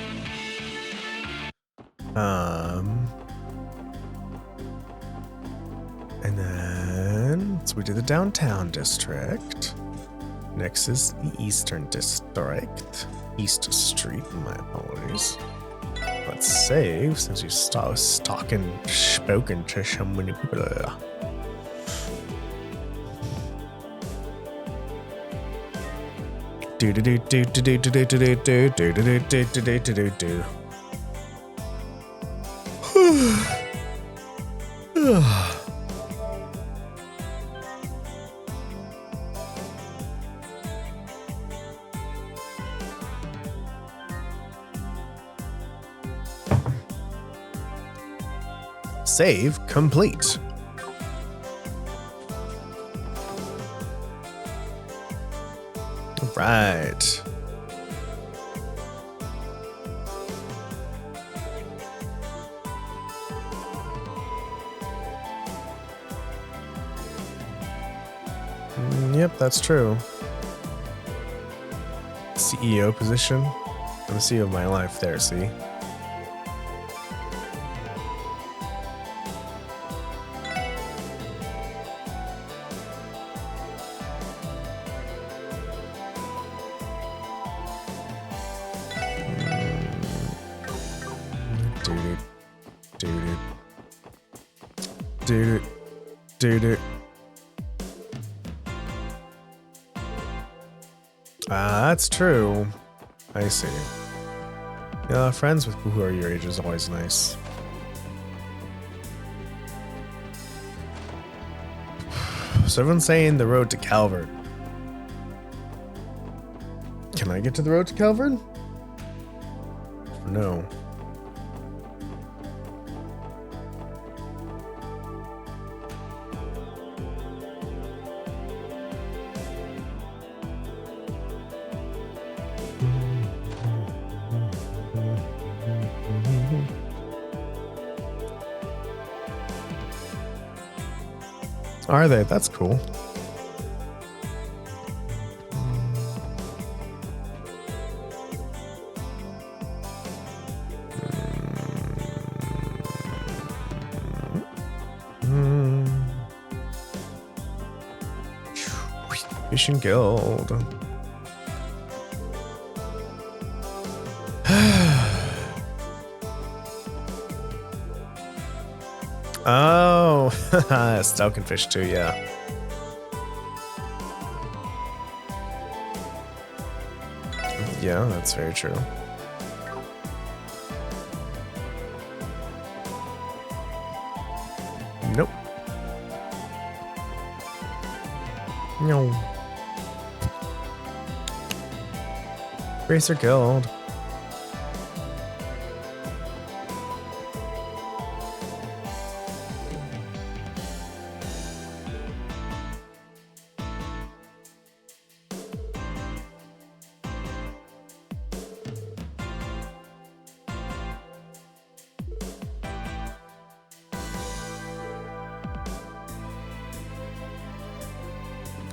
And then so we do the downtown district. Next is the eastern district. East Street, my apologies. Let's save since you spoken to so many people. Do do do do do do do do do do do do do do do do. Save complete. Right. Yep, that's true. CEO position. I'm the CEO of my life there, see? Dude. That's true. I see. Yeah, friends with people who are your age is always nice. So everyone's saying the road to Calvert. Can I get to the road to Calvert? No. Are they? That's cool. Fishing Guild. Oh, Stalking Fish too, yeah. Yeah, that's very true. Nope. No. Racer Guild.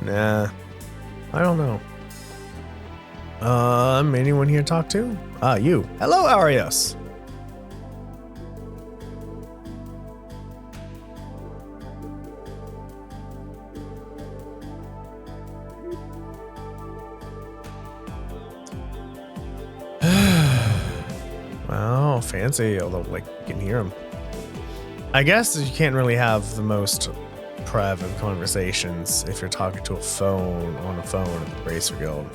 Nah, I don't know. Anyone here to talk to? Ah, you. Hello, Arias. Wow, fancy, although, like, you can hear him. I guess you can't really have the most private conversations if you're talking to a phone at the Racer Guild.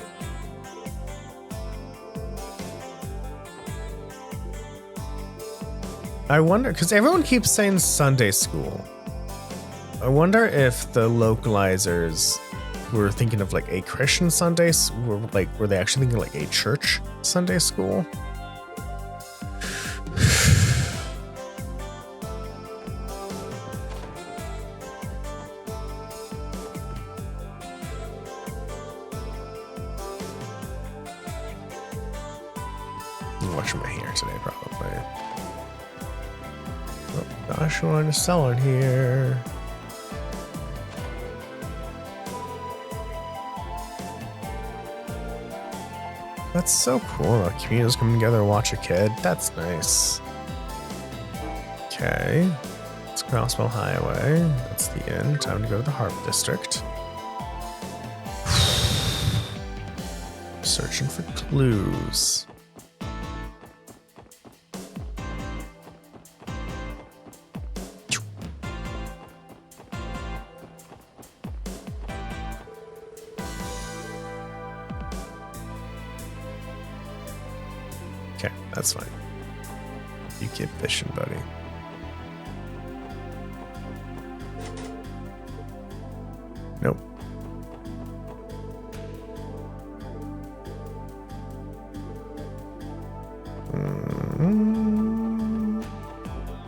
I wonder, because everyone keeps saying Sunday school. I wonder if the localizers were thinking of like a Christian Sunday, were they actually thinking like a church Sunday school? I'm washing my hair today, probably. Oh, gosh, we're on a cellar here. That's so cool. The community's coming together to watch a kid. That's nice. Okay. It's Crosswell Highway. That's the end. Time to go to the Harp District. Searching for clues. Okay, that's fine. You keep fishing, buddy. Nope.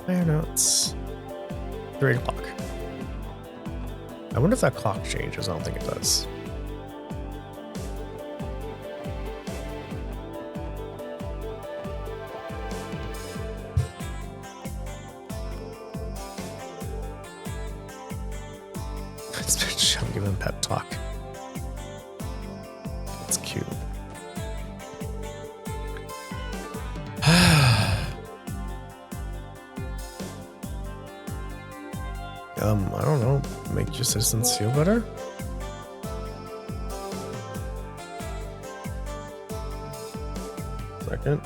Fair notes. 3 o'clock. I wonder if that clock changes. I don't think it does. I'm giving him pep talk. That's cute. I don't know. Make your citizens feel better? Second.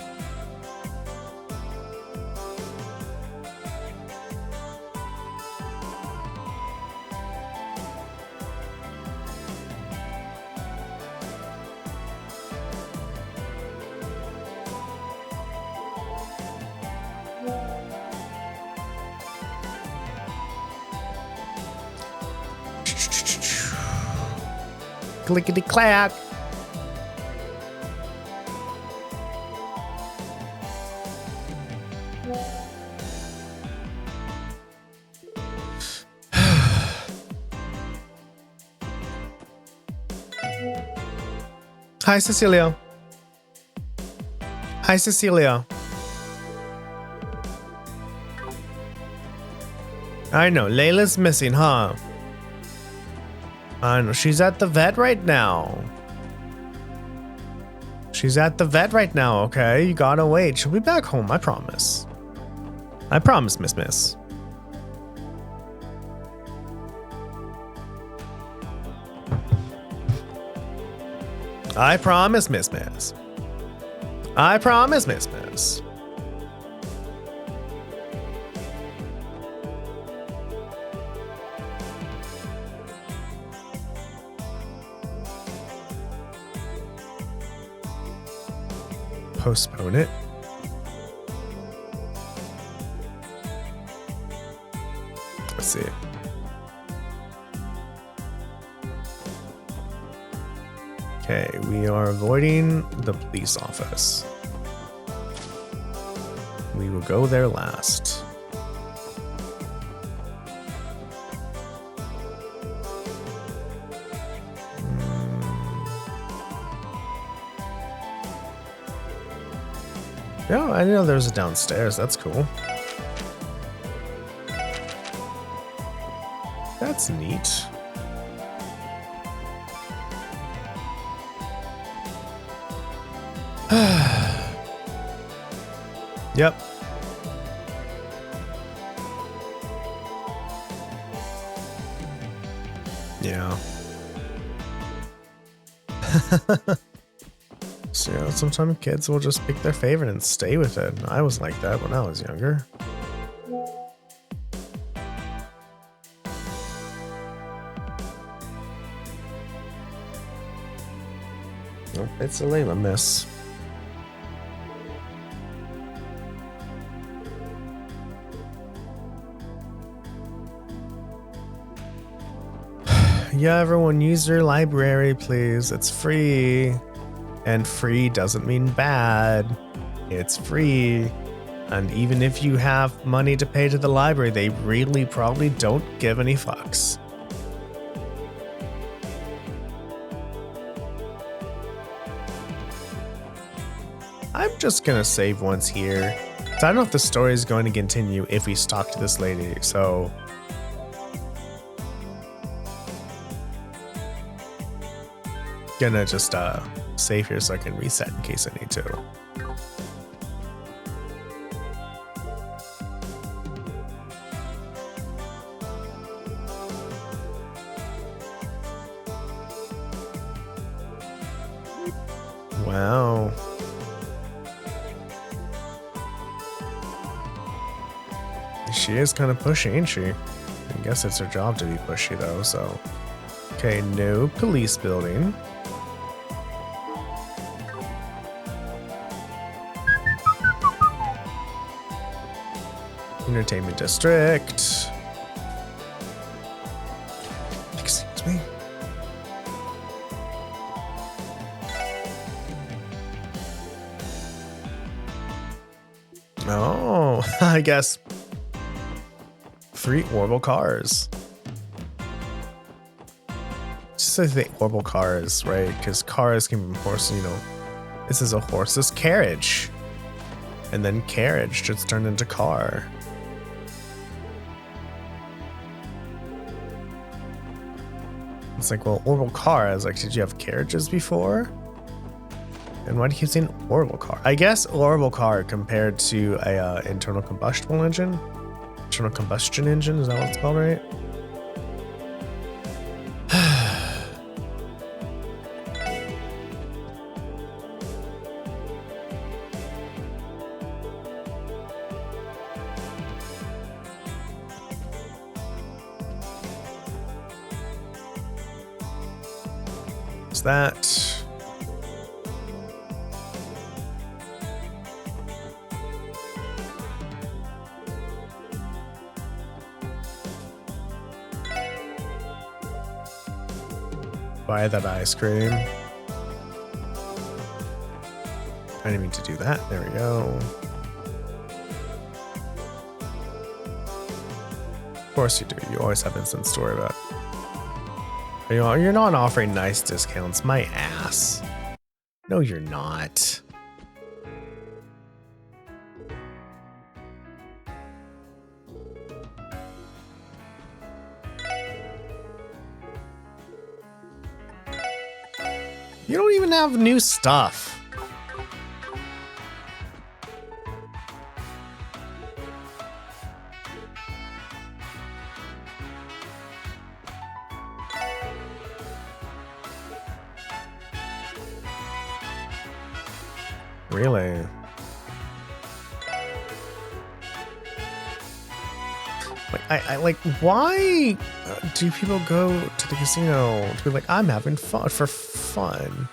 Clickety clack. Hi, Cecilia. Hi, Cecilia. I know, Layla's missing, huh? I know, she's at the vet right now. She's at the vet right now, okay? You gotta wait. She'll be back home, I promise. I promise, Miss. I promise, Miss. I promise, Miss. postpone it. Let's see. Okay, we are avoiding the police office. We will go there last. Yeah, I didn't know there was a downstairs. That's cool. That's neat. Yep. Yeah. So, yeah, sometimes kids will just pick their favorite and stay with it. I was like that when I was younger. Nope, it's a Layla miss. Yeah, everyone use your library, please. It's free. And free doesn't mean bad. It's free. And even if you have money to pay to the library, they really probably don't give any fucks. I'm just gonna save once here. So I don't know if the story is going to continue if we talk to this lady, so... Gonna just save here so I can reset in case I need to. Wow. She is kind of pushy, ain't she? I guess it's her job to be pushy though, so. Okay, no police building. Entertainment district. Excuse me. Oh, I guess 3 orbital cars. Just say the orbital cars, right? Because cars can be horse, you know. This is a horse's carriage. And then carriage just turned into car. It's like, well, orbital car. I was like, did you have carriages before? And why do you keep saying orbital car? I guess orbital car compared to a internal combustion engine. Internal combustion engine, is that what it's called, right? That. Buy that ice cream. I didn't mean to do that. There we go. Of course you do. You always have instant story about. You're not offering nice discounts. My ass. No, you're not. You don't even have new stuff. Really? Like, I like, why do people go to the casino to be like, I'm having fun for fun?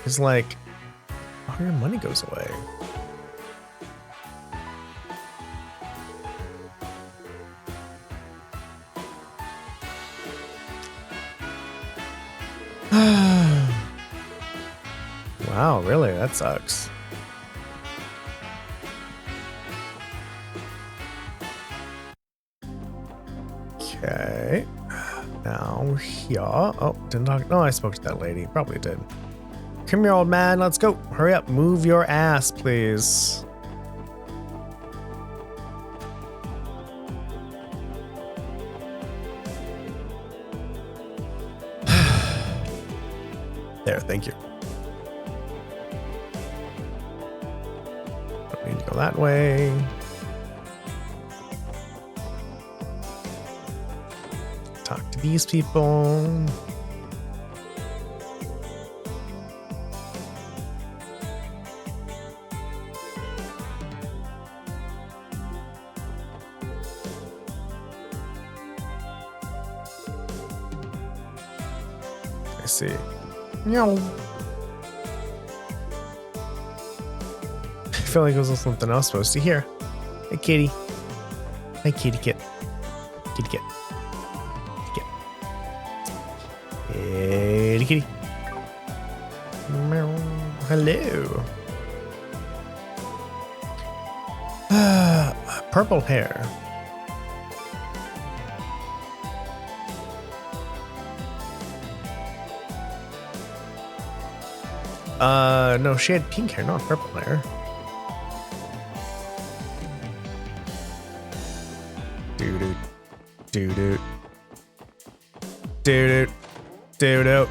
It's like, all your money goes away. Wow, really? That sucks. Okay. Now here. Oh, didn't talk. No, I spoke to that lady. Probably did. Come here, old man. Let's go. Hurry up. Move your ass, please. There, thank you. Don't need to go that way. Talk to these people. I see. Meow. I feel like it was something I was supposed to hear. Hey, kitty. Hey, kitty kit. Kitty kit. Kitty kit. Kitty kitty. Meow. Hello. Purple hair. No, she had pink hair, not purple hair. Doo-doo. Doo-doo. Doo-doo. Doo-doo.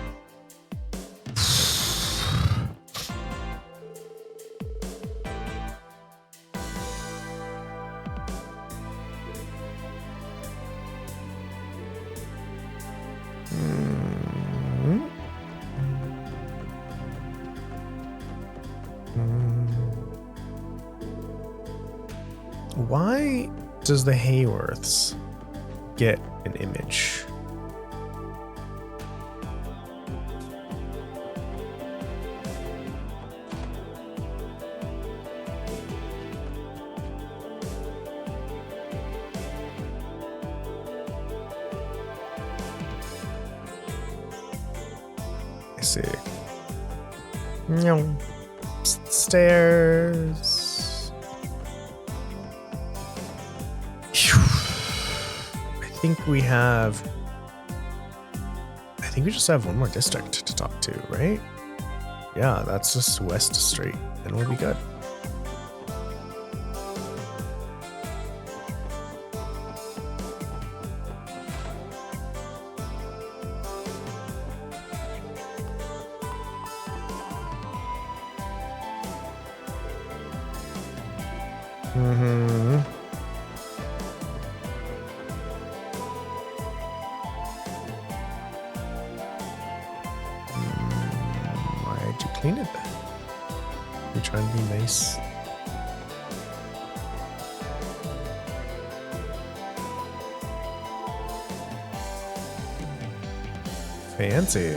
Why does the Hayworths get an image? I see. No. Stairs. I think we just have one more district to talk to, right? Yeah, that's just West Street, and we'll be good. Why'd you clean it then? You trying to be nice? Fancy.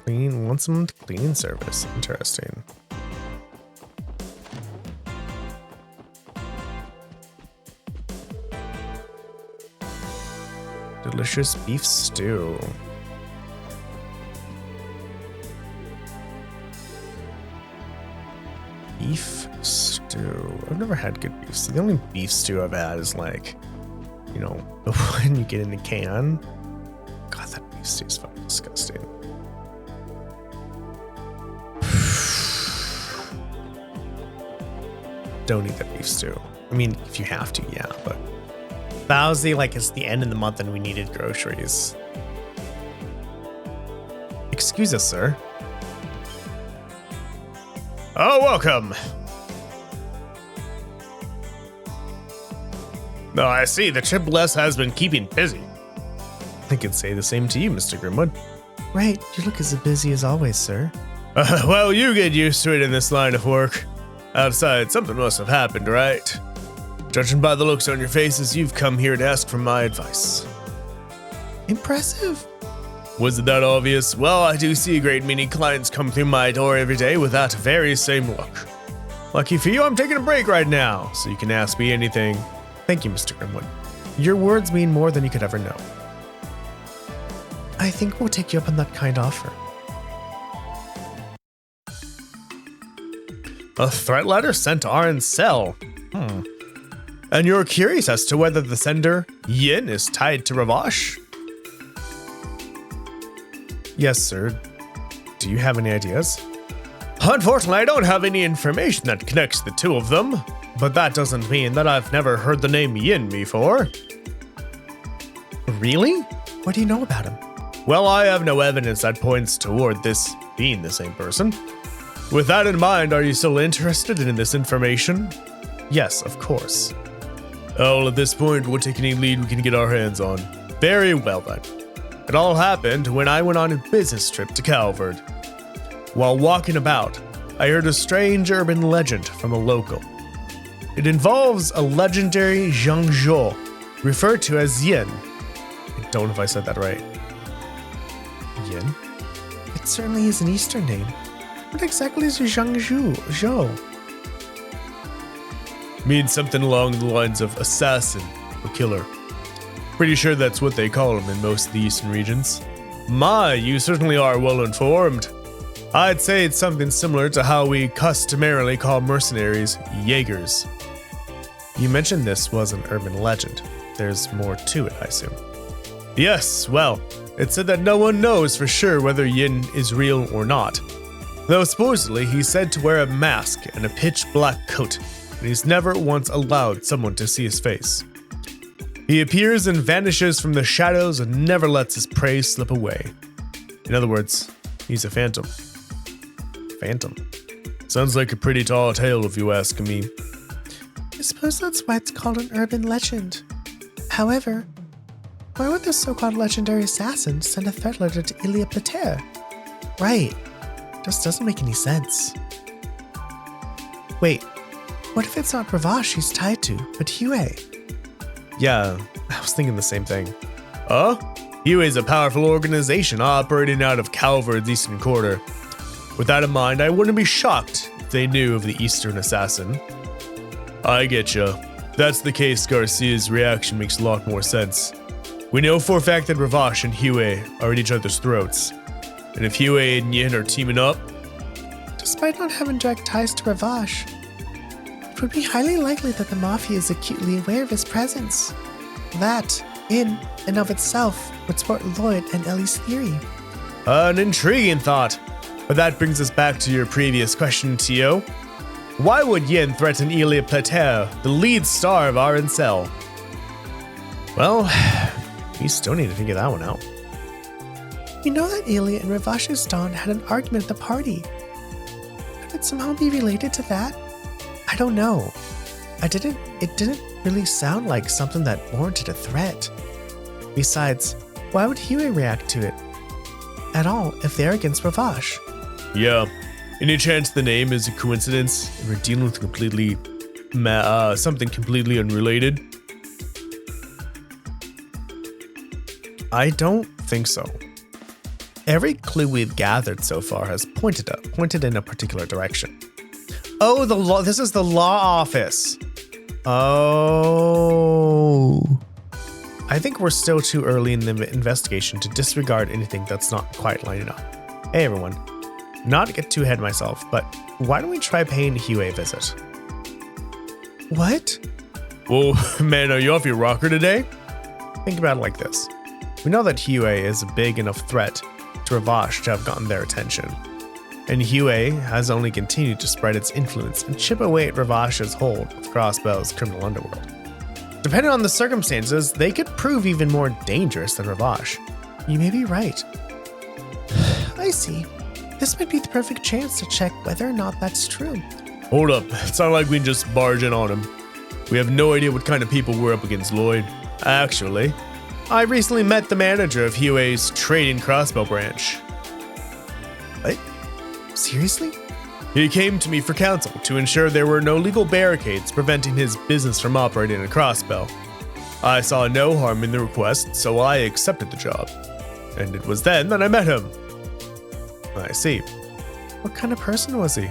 Clean once a month cleaning service. Interesting. Delicious beef stew. Beef stew. I've never had good beef stew. The only beef stew I've had is like, you know, the one you get in the can. God, that beef stew is fucking disgusting. Don't eat that beef stew. I mean, if you have to, yeah, but that was like it's the end of the month and we needed groceries. Excuse us, sir. Oh, welcome. No, I see. The Triple-S has been keeping busy. I could say the same to you, Mr. Grimwood. Right, you look as busy as always, sir. Well, you get used to it in this line of work. Outside, something must have happened, right? Judging by the looks on your faces, you've come here to ask for my advice. Impressive. Was it that obvious? Well, I do see a great many clients come through my door every day with that very same look. Lucky for you, I'm taking a break right now, so you can ask me anything. Thank you, Mr. Grimwood. Your words mean more than you could ever know. I think we'll take you up on that kind offer. A threat letter sent to our cell. And you're curious as to whether the sender, Yin, is tied to Revache? Yes, sir. Do you have any ideas? Unfortunately, I don't have any information that connects the two of them, but that doesn't mean that I've never heard the name Yin before. Really? What do you know about him? Well, I have no evidence that points toward this being the same person. With that in mind, are you still interested in this information? Yes, of course. Oh, at this point, we'll take any lead we can get our hands on. Very well then. It all happened when I went on a business trip to Calvard. While walking about, I heard a strange urban legend from a local. It involves a legendary Zhangzhou, referred to as Yin. I don't know if I said that right. Yin? It certainly is an Eastern name. What exactly is a Zhangzhou? Means something along the lines of assassin or killer. Pretty sure that's what they call them in most of the eastern regions. My, you certainly are well informed. I'd say it's something similar to how we customarily call mercenaries Jaegers. You mentioned this was an urban legend. There's more to it, I assume. Yes, well, it said that no one knows for sure whether Yin is real or not. Though supposedly he's said to wear a mask and a pitch black coat, and he's never once allowed someone to see his face. He appears and vanishes from the shadows and never lets his prey slip away. In other words, he's a phantom. Phantom? Sounds like a pretty tall tale if you ask me. I suppose that's why it's called an urban legend. However, why would this so-called legendary assassin send a threat letter to Heiyue Plater? Right. Just doesn't make any sense. Wait, what if it's not Revache he's tied to, but Heiyue? Yeah, I was thinking the same thing. Heiyue is a powerful organization operating out of Calvard's eastern quarter. With that in mind, I wouldn't be shocked if they knew of the Eastern assassin. I getcha. If that's the case, Garcia's reaction makes a lot more sense. We know for a fact that Revache and Heiyue are at each other's throats. And if Heiyue and Yin are teaming up... Despite not having direct ties to Revache, it would be highly likely that the Mafia is acutely aware of his presence. That, in and of itself, would support Lloyd and Ellie's theory. An intriguing thought. But that brings us back to your previous question, Tio. Why would Yin threaten Heiyue Plater, the lead star of our cell? Well, we still need to figure that one out. We know that Heiyue and Revache's Dawn had an argument at the party. Could it somehow be related to that? I don't know. It didn't really sound like something that warranted a threat. Besides, why would Heiyue react to it at all if they're against Revache? Yeah. Any chance the name is a coincidence and we're dealing with something completely unrelated? I don't think so. Every clue we've gathered so far has pointed in a particular direction. Oh, the law. This is the law office. Oh. I think we're still too early in the investigation to disregard anything that's not quite lining up. Hey, everyone. Not to get too ahead of myself, but why don't we try paying Heiyue a visit? What? Whoa, man, are you off your rocker today? Think about it like this. We know that Heiyue is a big enough threat to Revache to have gotten their attention. And Heiyue has only continued to spread its influence and chip away at Revache's hold of Crossbell's criminal underworld. Depending on the circumstances, they could prove even more dangerous than Revache. You may be right. I see. This might be the perfect chance to check whether or not that's true. Hold up, it's not like we can just barge in on him. We have no idea what kind of people we're up against, Lloyd. Actually, I recently met the manager of Heiyue's trading crossbow branch. What? Seriously? He came to me for counsel to ensure there were no legal barricades preventing his business from operating a crossbow. I saw no harm in the request, so I accepted the job. and it was then that I met him. I see. What kind of person was he?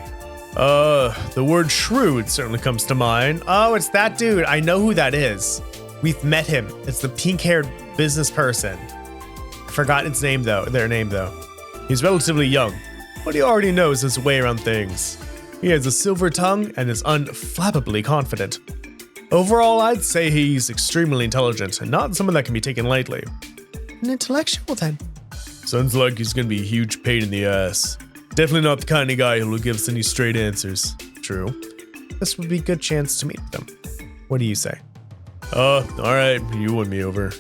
The word shrewd certainly comes to mind. Oh, it's that dude. I know who that is. We've met him. It's the pink-haired business person. I forgot its name though. Their name though. He's relatively young, but he already knows his way around things. He has a silver tongue and is unflappably confident. Overall, I'd say he's extremely intelligent and not someone that can be taken lightly. An intellectual then. Sounds like he's gonna be a huge pain in the ass. Definitely not the kind of guy who will give us any straight answers. True. This would be a good chance to meet them. What do you say? Alright, you won me over.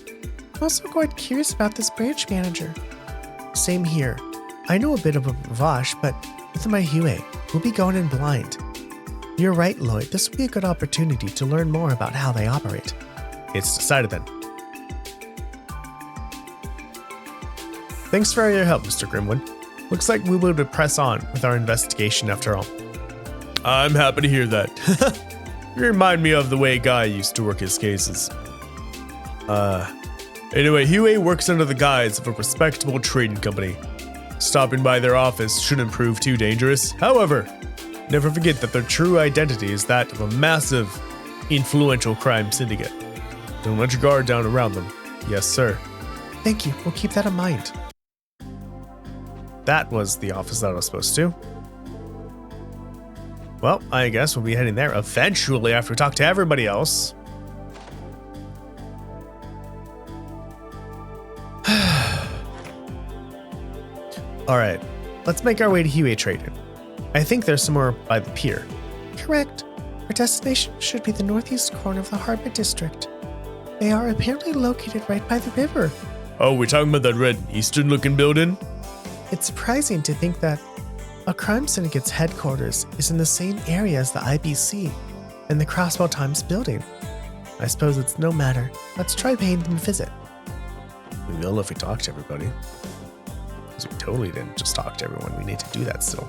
I'm also quite curious about this branch manager. Same here. I know a bit about Revache, but with my Heiyue, we'll be going in blind. You're right, Lloyd. This will be a good opportunity to learn more about how they operate. It's decided then. Thanks for your help, Mr. Grimwood. Looks like we will be press on with our investigation after all. I'm happy to hear that. You remind me of the way Guy used to work his cases. Anyway, Heiyue works under the guise of a respectable trading company. Stopping by their office shouldn't prove too dangerous. However, never forget that their true identity is that of a massive, influential crime syndicate. Don't let your guard down around them. Yes, sir. Thank you. We'll keep that in mind. That was the office that I was supposed to. Well, I guess we'll be heading there eventually after we talk to everybody else. Alright, let's make our way to Heiyue Trading. I think they're somewhere by the pier. Correct. Our destination should be the northeast corner of the harbor district. They are apparently located right by the river. Oh, we're talking about that red eastern looking building? It's surprising to think that a crime syndicate's headquarters is in the same area as the IBC and the Crosswell Times building. I suppose it's no matter. Let's try paying them a visit. We will if we talk to everybody. Because we totally didn't just talk to everyone. We need to do that still.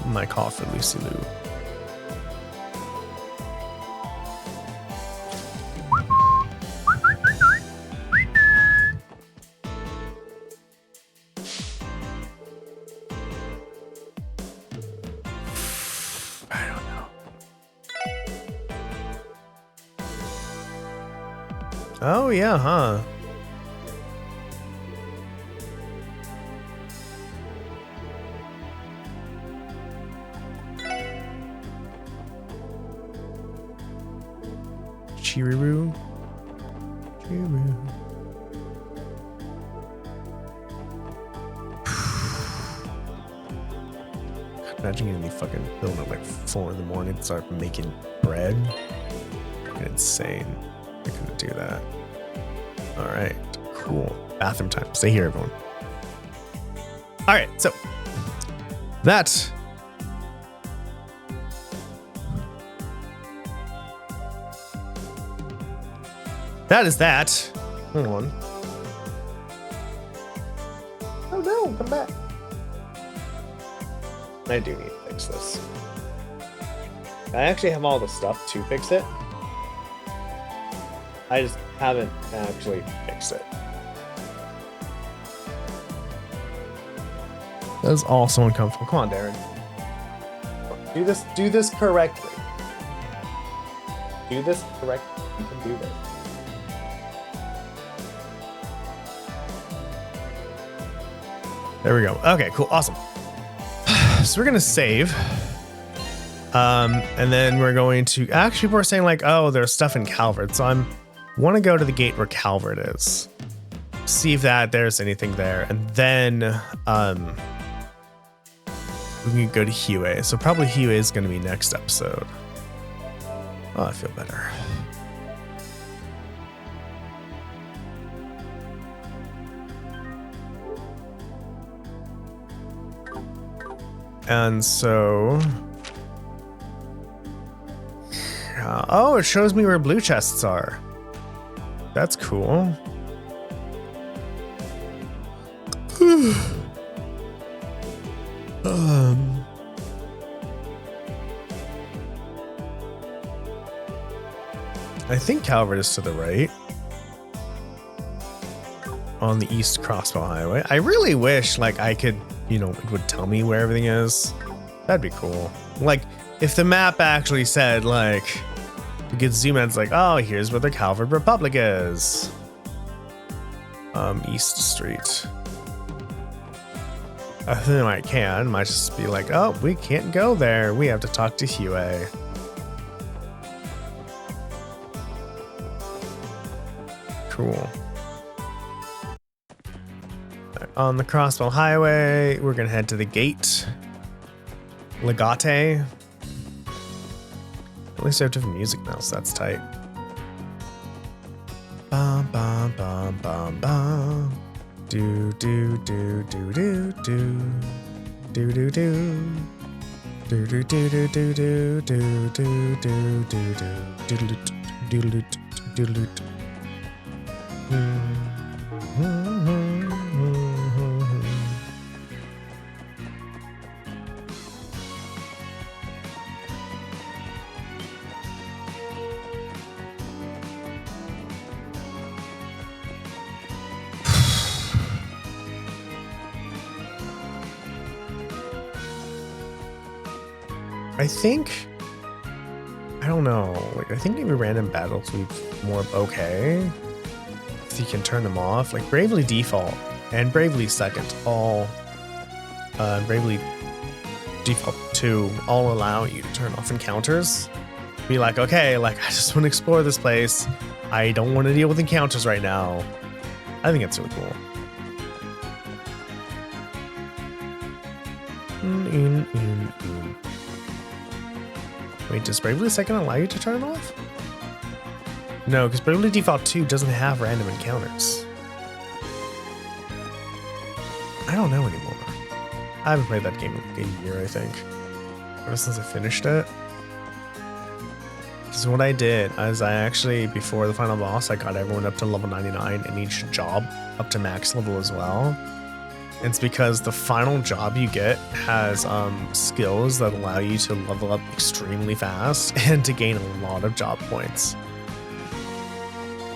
My call for Lucy Lou. I don't know. Oh yeah, huh? Chiriru. Imagine getting me fucking building at like 4 in the morning and start making bread. Fucking insane. I couldn't do that. Alright, cool. Bathroom time. Stay here, everyone. Alright, so that is that. Hold on. Oh no, come back. I do need to fix this. I actually have all the stuff to fix it. I just haven't actually fixed it. That is also uncomfortable. Come on, Darren. Do this correctly. Do this correctly. You can do this. There we go. Okay, cool. Awesome. So we're going to save. And then we're going to... Actually, we're saying like, oh, there's stuff in Calvert. So I want to go to the gate where Calvert is. See if there's anything there. And then we can go to Heiyue. So probably Heiyue is going to be next episode. Oh, I feel better. And so... oh, it shows me where blue chests are. That's cool. I think Calvert is to the right. On the East Crossbow Highway. I really wish, like, I could, you know, it would tell me where everything is. That'd be cool. Like, if the map actually said, like, you could zoom in, it's like, oh, here's where the Calvert Republic is. East Street. I think I can. Might just be like, oh, we can't go there. We have to talk to Heiyue. Cool. On the Crossbow Highway, we're gonna head to the gate. Legate. At least I have different music now, so that's tight. Bum bum bum bum bum. Do do do do do do. Do do do. Do do do do do do do do do do do do do do do. I think, I don't know, like, I think maybe random battles would be more okay if you can turn them off. Like Bravely Default and Bravely Second all, Bravely Default 2 all allow you to turn off encounters. Be like, okay, like, I just want to explore this place. I don't want to deal with encounters right now. I think it's really cool. Wait, does Bravely Second allow you to turn it off? No, because Bravely Default 2 doesn't have random encounters. I don't know anymore. I haven't played that game in like a year, I think. Ever since I finished it. Because what I did is I actually, before the final boss, I got everyone up to level 99 and each job up to max level as well. It's because the final job you get has skills that allow you to level up extremely fast and to gain a lot of job points.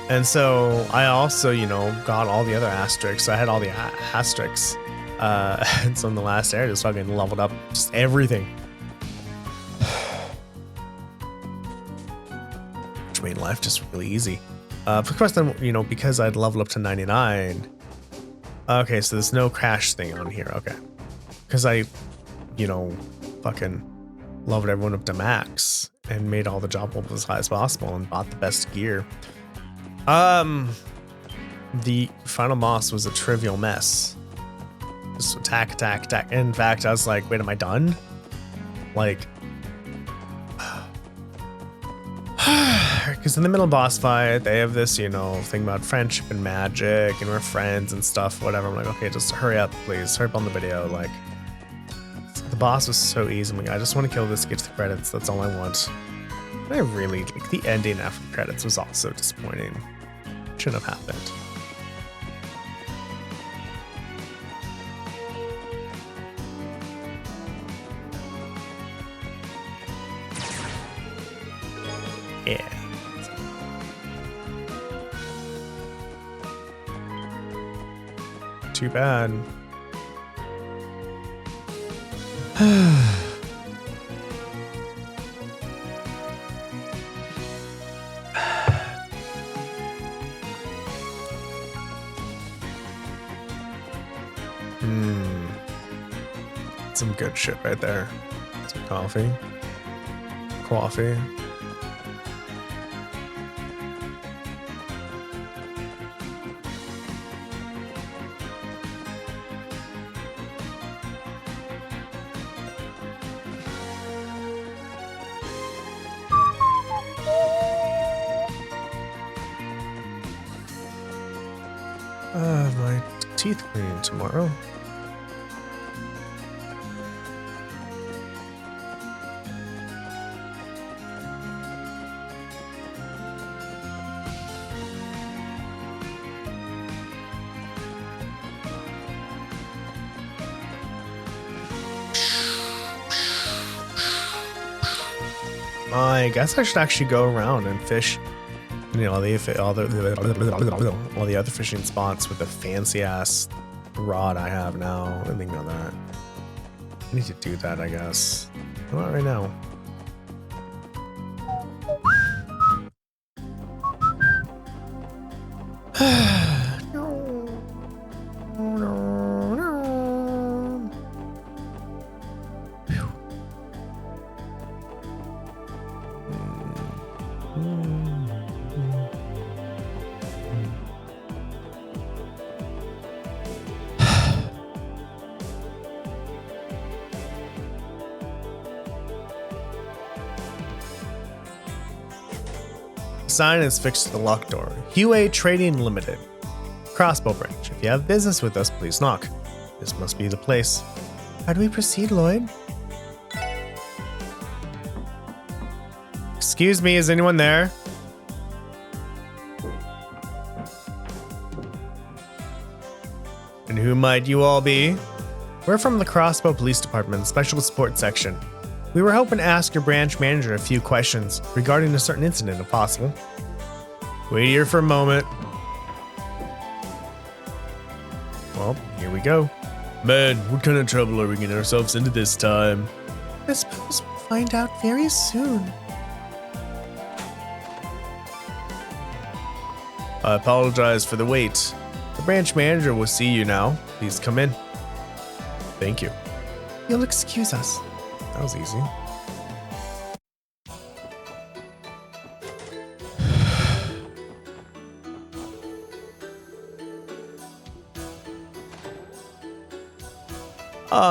And so I also, you know, got all the other asterisks. I had all the asterisks. And so in the last area, just fucking leveled up just everything. Which made life just really easy. Of course, then, you know, because I'd leveled up to 99. Okay, so there's no crash thing on here. Okay. Because I, you know, fucking leveled everyone up to max and made all the job levels as high as possible and bought the best gear. The final boss was a trivial mess. Just attack, attack, attack. In fact, I was like, wait, am I done? Like, because in the middle boss fight, they have this, you know, thing about friendship and magic, and we're friends and stuff, whatever. I'm like, okay, just hurry up, please. Hurry up on the video. Like, the boss was so easy. I'm like, I just want to kill this, get to the credits. That's all I want. And I really, like, the ending after the credits was also disappointing. Shouldn't have happened. Yeah. Too bad. Some good shit right there. Some coffee. Coffee. My teeth cleaning tomorrow. I guess I should actually go around and fish, you know, all the other fishing spots with the fancy ass rod I have now. I think of that. I need to do that, I guess. Not right now. Sign is fixed to the locked door. Heiyue Trading Limited. Crossbow branch. If you have business with us, please knock. This must be the place. How do we proceed, Lloyd? Excuse me, is anyone there? And who might you all be? We're from the Crossbow Police Department, Special Support Section. We were hoping to ask your branch manager a few questions regarding a certain incident, if possible. Wait here for a moment. Well, here we go. Man, what kind of trouble are we getting ourselves into this time? I suppose we'll find out very soon. I apologize for the wait. The branch manager will see you now. Please come in. Thank you. You'll excuse us. That was easy.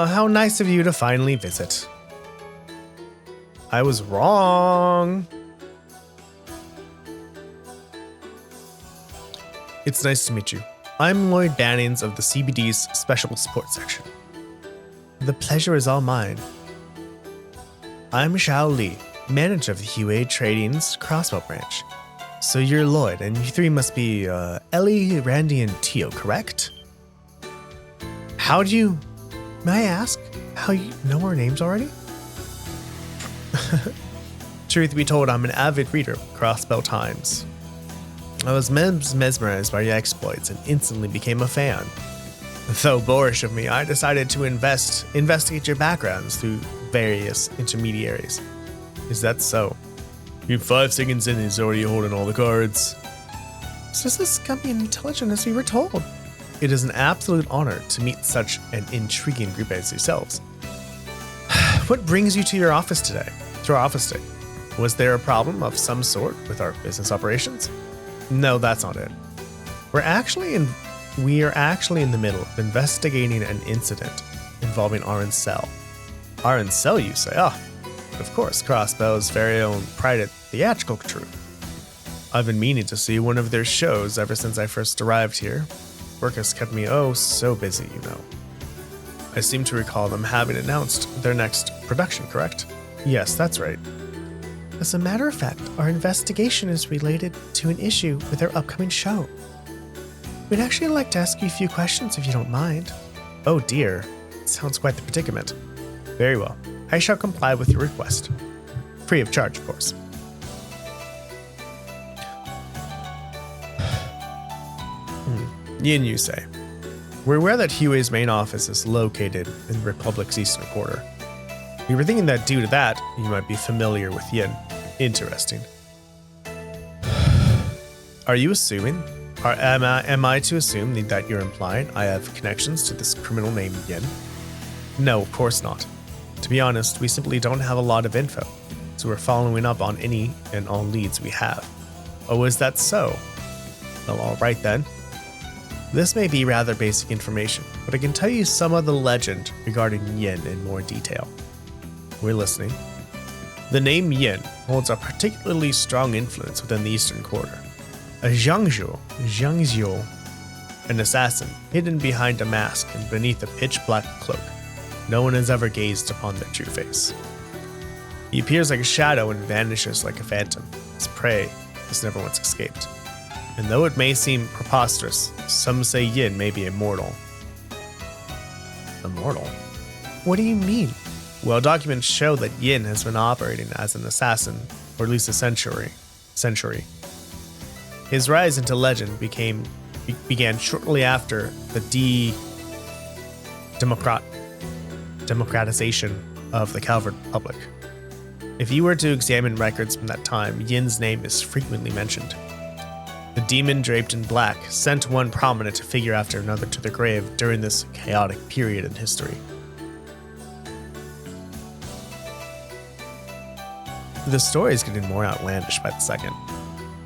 How nice of you to finally visit. I was wrong. It's nice to meet you. I'm Lloyd Bannings of the CBD's Special Support Section. The pleasure is all mine. I'm Xiao Li, manager of the Heiyue Trading's Crossbow branch. So you're Lloyd, and you three must be Ellie, Randy, and Tio, correct? How do you... May I ask how you know our names already? Truth be told, I'm an avid reader of Crossbow Times. I was mesmerized by your exploits and instantly became a fan. Though boorish of me, I decided to investigate your backgrounds through various intermediaries. Is that so? You're 5 seconds in and he's already holding all the cards. So is this scummy and intelligent as we were told? It is an absolute honor to meet such an intriguing group as yourselves. What brings you to your office today? To our office today? Was there a problem of some sort with our business operations? No, that's not it. We are actually in the middle of investigating an incident involving Arancel. Arancel, you say? Ah, of course, Crossbow's very own private theatrical troupe. I've been meaning to see one of their shows ever since I first arrived here. Work has kept me so busy, you know. I seem to recall them having announced their next production, correct? Yes, that's right. As a matter of fact, our investigation is related to an issue with their upcoming show. We'd actually like to ask you a few questions if you don't mind. Oh dear, sounds quite the predicament. Very well, I shall comply with your request. Free of charge, of course. Yin, you say. We're aware that Heiyue's main office is located in the Republic's eastern quarter. We were thinking that due to that, you might be familiar with Yin. Interesting. Are you assuming? Am I to assume that you're implying I have connections to this criminal named Yin? No, of course not. To be honest, we simply don't have a lot of info, so we're following up on any and all leads we have. Oh, is that so? Well, alright then. This may be rather basic information, but I can tell you some of the legend regarding Yin in more detail. We're listening. The name Yin holds a particularly strong influence within the Eastern Quarter. A Jiangzhou, an assassin hidden behind a mask and beneath a pitch-black cloak. No one has ever gazed upon their true face. He appears like a shadow and vanishes like a phantom. His prey has never once escaped. And though it may seem preposterous, some say Yin may be immortal. Immortal? What do you mean? Well, documents show that Yin has been operating as an assassin for at least a century. His rise into legend began shortly after the democratization of the Calvert Republic. If you were to examine records from that time, Yin's name is frequently mentioned. The demon draped in black sent one prominent figure after another to the grave during this chaotic period in history. The story is getting more outlandish by the second.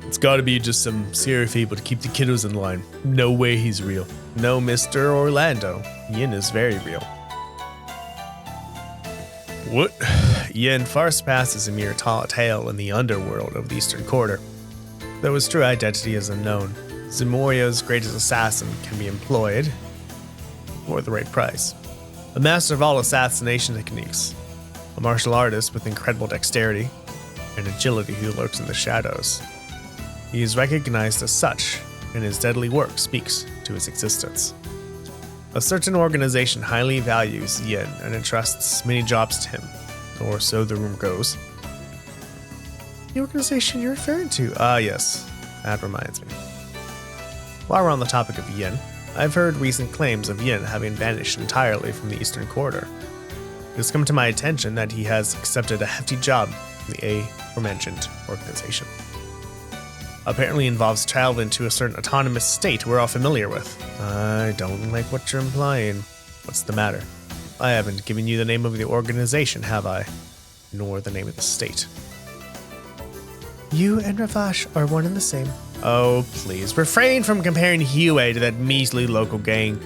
It's gotta be just some serious fable to keep the kiddos in line. No way he's real. No, Mr. Orlando. Yin is very real. What? Yin far surpasses a mere tale in the underworld of the Eastern Quarter. Though his true identity is unknown, Zamorio's greatest assassin can be employed for the right price. A master of all assassination techniques, a martial artist with incredible dexterity and agility who lurks in the shadows. He is recognized as such, and his deadly work speaks to his existence. A certain organization highly values Yin and entrusts many jobs to him, or so the rumor goes. The organization you're referring to? Yes. That reminds me. While we're on the topic of Yin, I've heard recent claims of Yin having vanished entirely from the Eastern Quarter. It has come to my attention that he has accepted a hefty job in the aforementioned organization. Apparently involves travel into a certain autonomous state we're all familiar with. I don't like what you're implying. What's the matter? I haven't given you the name of the organization, have I? Nor the name of the state. You and Revache are one and the same. Oh, please, refrain from comparing Heiyue to that measly local gang.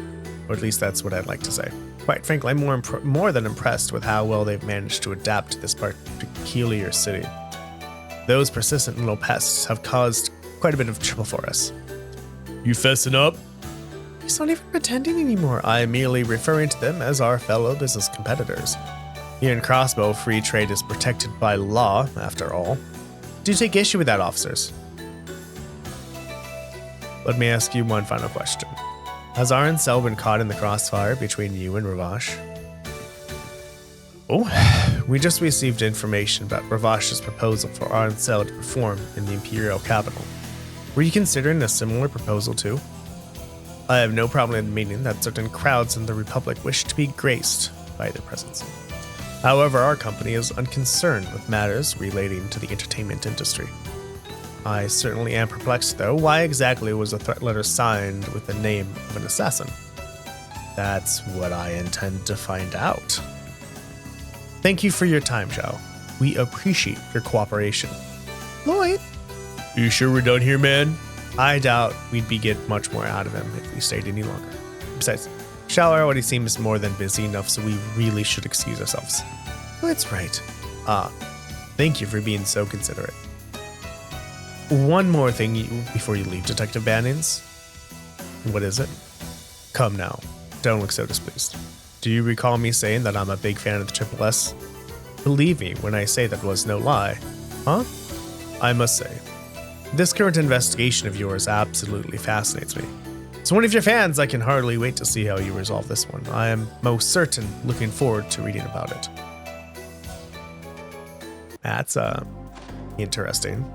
Or at least that's what I'd like to say. Quite frankly, I'm more than impressed with how well they've managed to adapt to this peculiar city. Those persistent little pests have caused quite a bit of trouble for us. You fessing up? He's not even pretending anymore. I'm merely referring to them as our fellow business competitors. Here in Crossbow, free trade is protected by law, after all. Do you take issue with that, officers? Let me ask you one final question. Has Arancel been caught in the crossfire between you and Revache? Oh, we just received information about Revache's proposal for Arancel to perform in the Imperial capital. Were you considering a similar proposal too? I have no problem admitting that certain crowds in the Republic wish to be graced by their presence. However, our company is unconcerned with matters relating to the entertainment industry. I certainly am perplexed, though. Why exactly was a threat letter signed with the name of an assassin? That's what I intend to find out. Thank you for your time, Zhao. We appreciate your cooperation. Lloyd? You sure we're done here, man? I doubt we'd get much more out of him if we stayed any longer. Besides, Zhao already seems more than busy enough, so we really should excuse ourselves. That's right. Thank you for being so considerate. One more thing before you leave, Detective Bannings. What is it? Come now, don't look so displeased. Do you recall me saying that I'm a big fan of the Triple S? Believe me when I say that was no lie. Huh? I must say, this current investigation of yours absolutely fascinates me. As one of your fans, I can hardly wait to see how you resolve this one. I am most certain looking forward to reading about it. That's, interesting.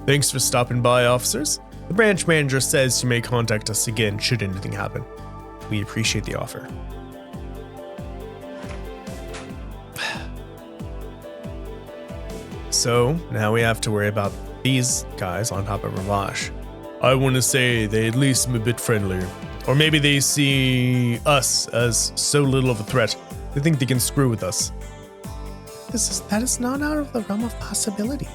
Thanks for stopping by, officers. The branch manager says you may contact us again should anything happen. We appreciate the offer. So, now we have to worry about these guys on top of Revache. I want to say they at least seem a bit friendlier. Or maybe they see us as so little of a threat, they think they can screw with us. That is not out of the realm of possibility.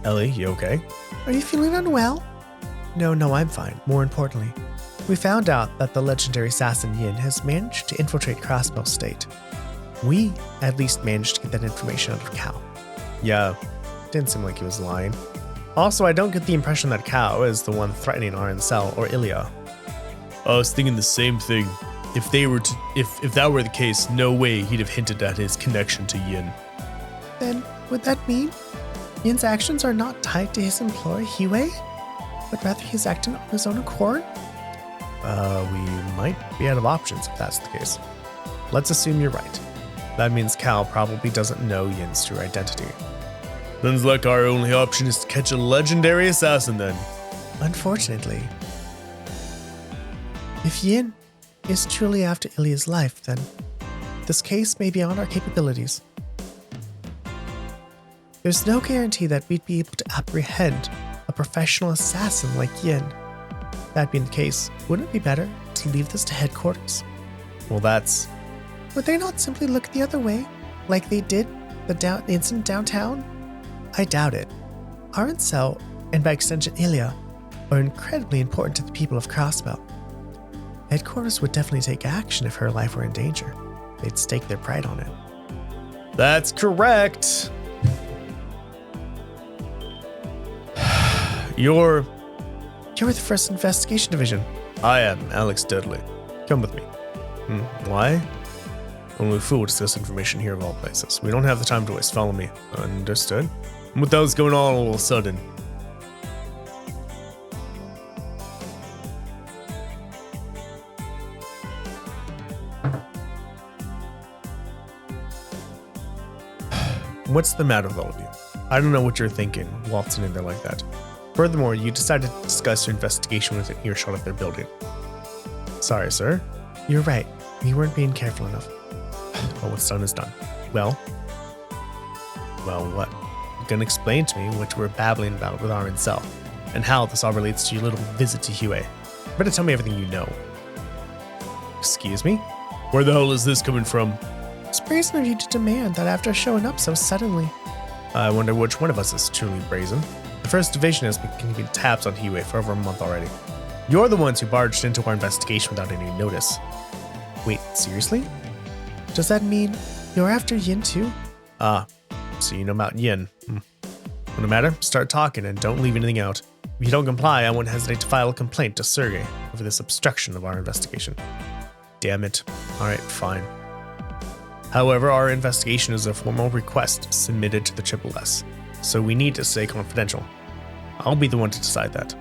Ellie, you okay? Are you feeling unwell? No, I'm fine. More importantly, we found out that the legendary assassin Yin has managed to infiltrate Crossbow State. We at least managed to get that information out of Kao. Yeah, didn't seem like he was lying. Also, I don't get the impression that Kao is the one threatening Arancel or Ilya. I was thinking the same thing. If that were the case, no way he'd have hinted at his connection to Yin. Then, would that mean Yin's actions are not tied to his employer, Heiyue? but rather he's acting on his own accord? We might be out of options if that's the case. Let's assume you're right. That means Cal probably doesn't know Yin's true identity. Sounds like our only option is to catch a legendary assassin then. Unfortunately. If Yin is truly after Ilya's life, then this case may be beyond our capabilities. There's no guarantee that we'd be able to apprehend a professional assassin like Yin. That being the case, wouldn't it be better to leave this to headquarters? Well, that's... Would they not simply look the other way, like they did the incident downtown? I doubt it. Arancel, and by extension Ilya, are incredibly important to the people of Crossbell. Headquarters would definitely take action if her life were in danger. They'd stake their pride on it. That's correct. You're with the 1st Investigation Division. I am Alex Dudley. Come with me. Why? Only a fool would discuss information here of all places. We don't have the time to waste. Follow me. Understood? What the hell's going on all of a sudden? What's the matter with all of you? I don't know what you're thinking, waltzing in there like that. Furthermore, you decided to discuss your investigation with an earshot of their building. Sorry, sir. You're right. We weren't being careful enough. Well, what's done is done. Well, what? You can explain to me what you were babbling about with Arancel, and how this all relates to your little visit to Heiyue. You better tell me everything you know. Excuse me? Where the hell is this coming from? It's brazen of you to demand that after showing up so suddenly. I wonder which one of us is truly brazen. The 1st Division has been keeping tabs on Heiyue for over a month already. You're the ones who barged into our investigation without any notice. Wait, seriously? Does that mean you're after Yin too? So you know about Yin. No matter, start talking and don't leave anything out. If you don't comply, I won't hesitate to file a complaint to Sergei over this obstruction of our investigation. Damn it. Alright, fine. However, our investigation is a formal request submitted to the Triple S, so we need to stay confidential. I'll be the one to decide that.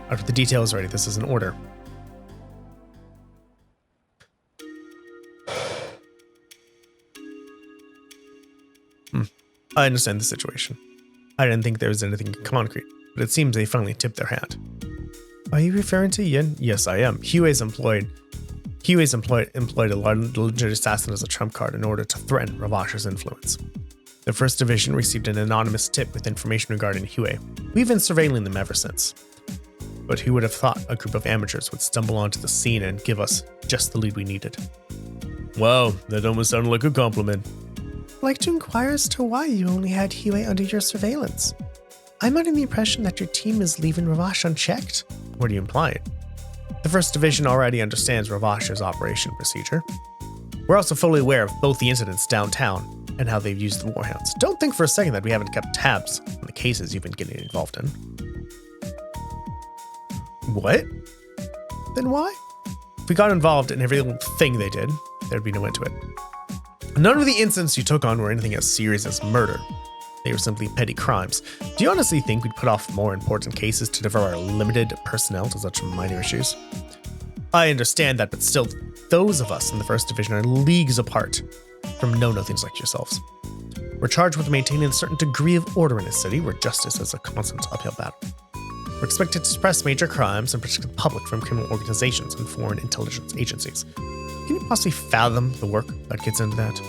After the details ready, this is an order. I understand the situation. I didn't think there was anything concrete, but it seems they finally tipped their hand. Are you referring to Yin? Yes, I am. Heiyue's employed a legendary assassin as a trump card in order to threaten Revache's influence. The 1st Division received an anonymous tip with information regarding Heiyue. We've been surveilling them ever since. But who would have thought a group of amateurs would stumble onto the scene and give us just the lead we needed? Wow, that almost sounded like a compliment. I'd like to inquire as to why you only had Heiyue under your surveillance. I'm under the impression that your team is leaving Revache unchecked. What are you implying? The 1st Division already understands Revache's operation procedure. We're also fully aware of both the incidents downtown and how they've used the Warhounds. Don't think for a second that we haven't kept tabs on the cases you've been getting involved in. What? Then why? If we got involved in every little thing they did, there'd be no end to it. None of the incidents you took on were anything as serious as murder. They were simply petty crimes. Do you honestly think we'd put off more important cases to devote our limited personnel to such minor issues? I understand that, but still, those of us in the 1st Division are leagues apart from know-nothings like yourselves. We're charged with maintaining a certain degree of order in a city where justice is a constant uphill battle. We're expected to suppress major crimes and protect the public from criminal organizations and foreign intelligence agencies. Can you possibly fathom the work that gets into that?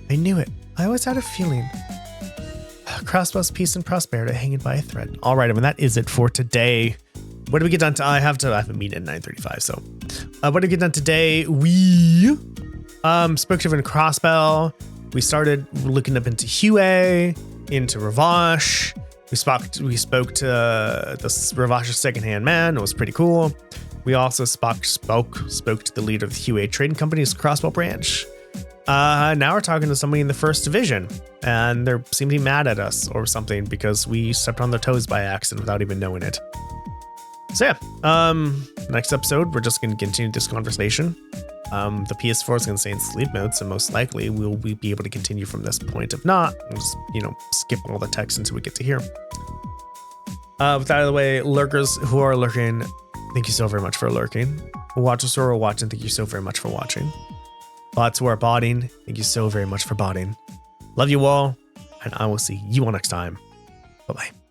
I knew it. I always had a feeling. Crossbell's peace and prosperity hanging by a thread. All right, I mean, that is it for today. What do we get done? I have a meeting at 9:35. So, what do we get done today? We spoke to Crossbell. We started looking up into Heiyue, into Revache. We spoke to the Revache's secondhand man. It was pretty cool. We also spoke to the leader of the Heiyue Trading Company's Crossbell branch. Now we're talking to somebody in the 1st Division, and they seem to be mad at us or something because we stepped on their toes by accident without even knowing it. So yeah, next episode, we're just going to continue this conversation. The PS4 is going to stay in sleep mode, so most likely we'll be able to continue from this point. If not, we'll just, skip all the text until we get to here. With that out of the way, lurkers who are lurking, thank you so very much for lurking. Watchers who are watching, thank you so very much for watching. Bots who are botting, thank you so very much for botting. Love you all, and I will see you all next time. Bye-bye.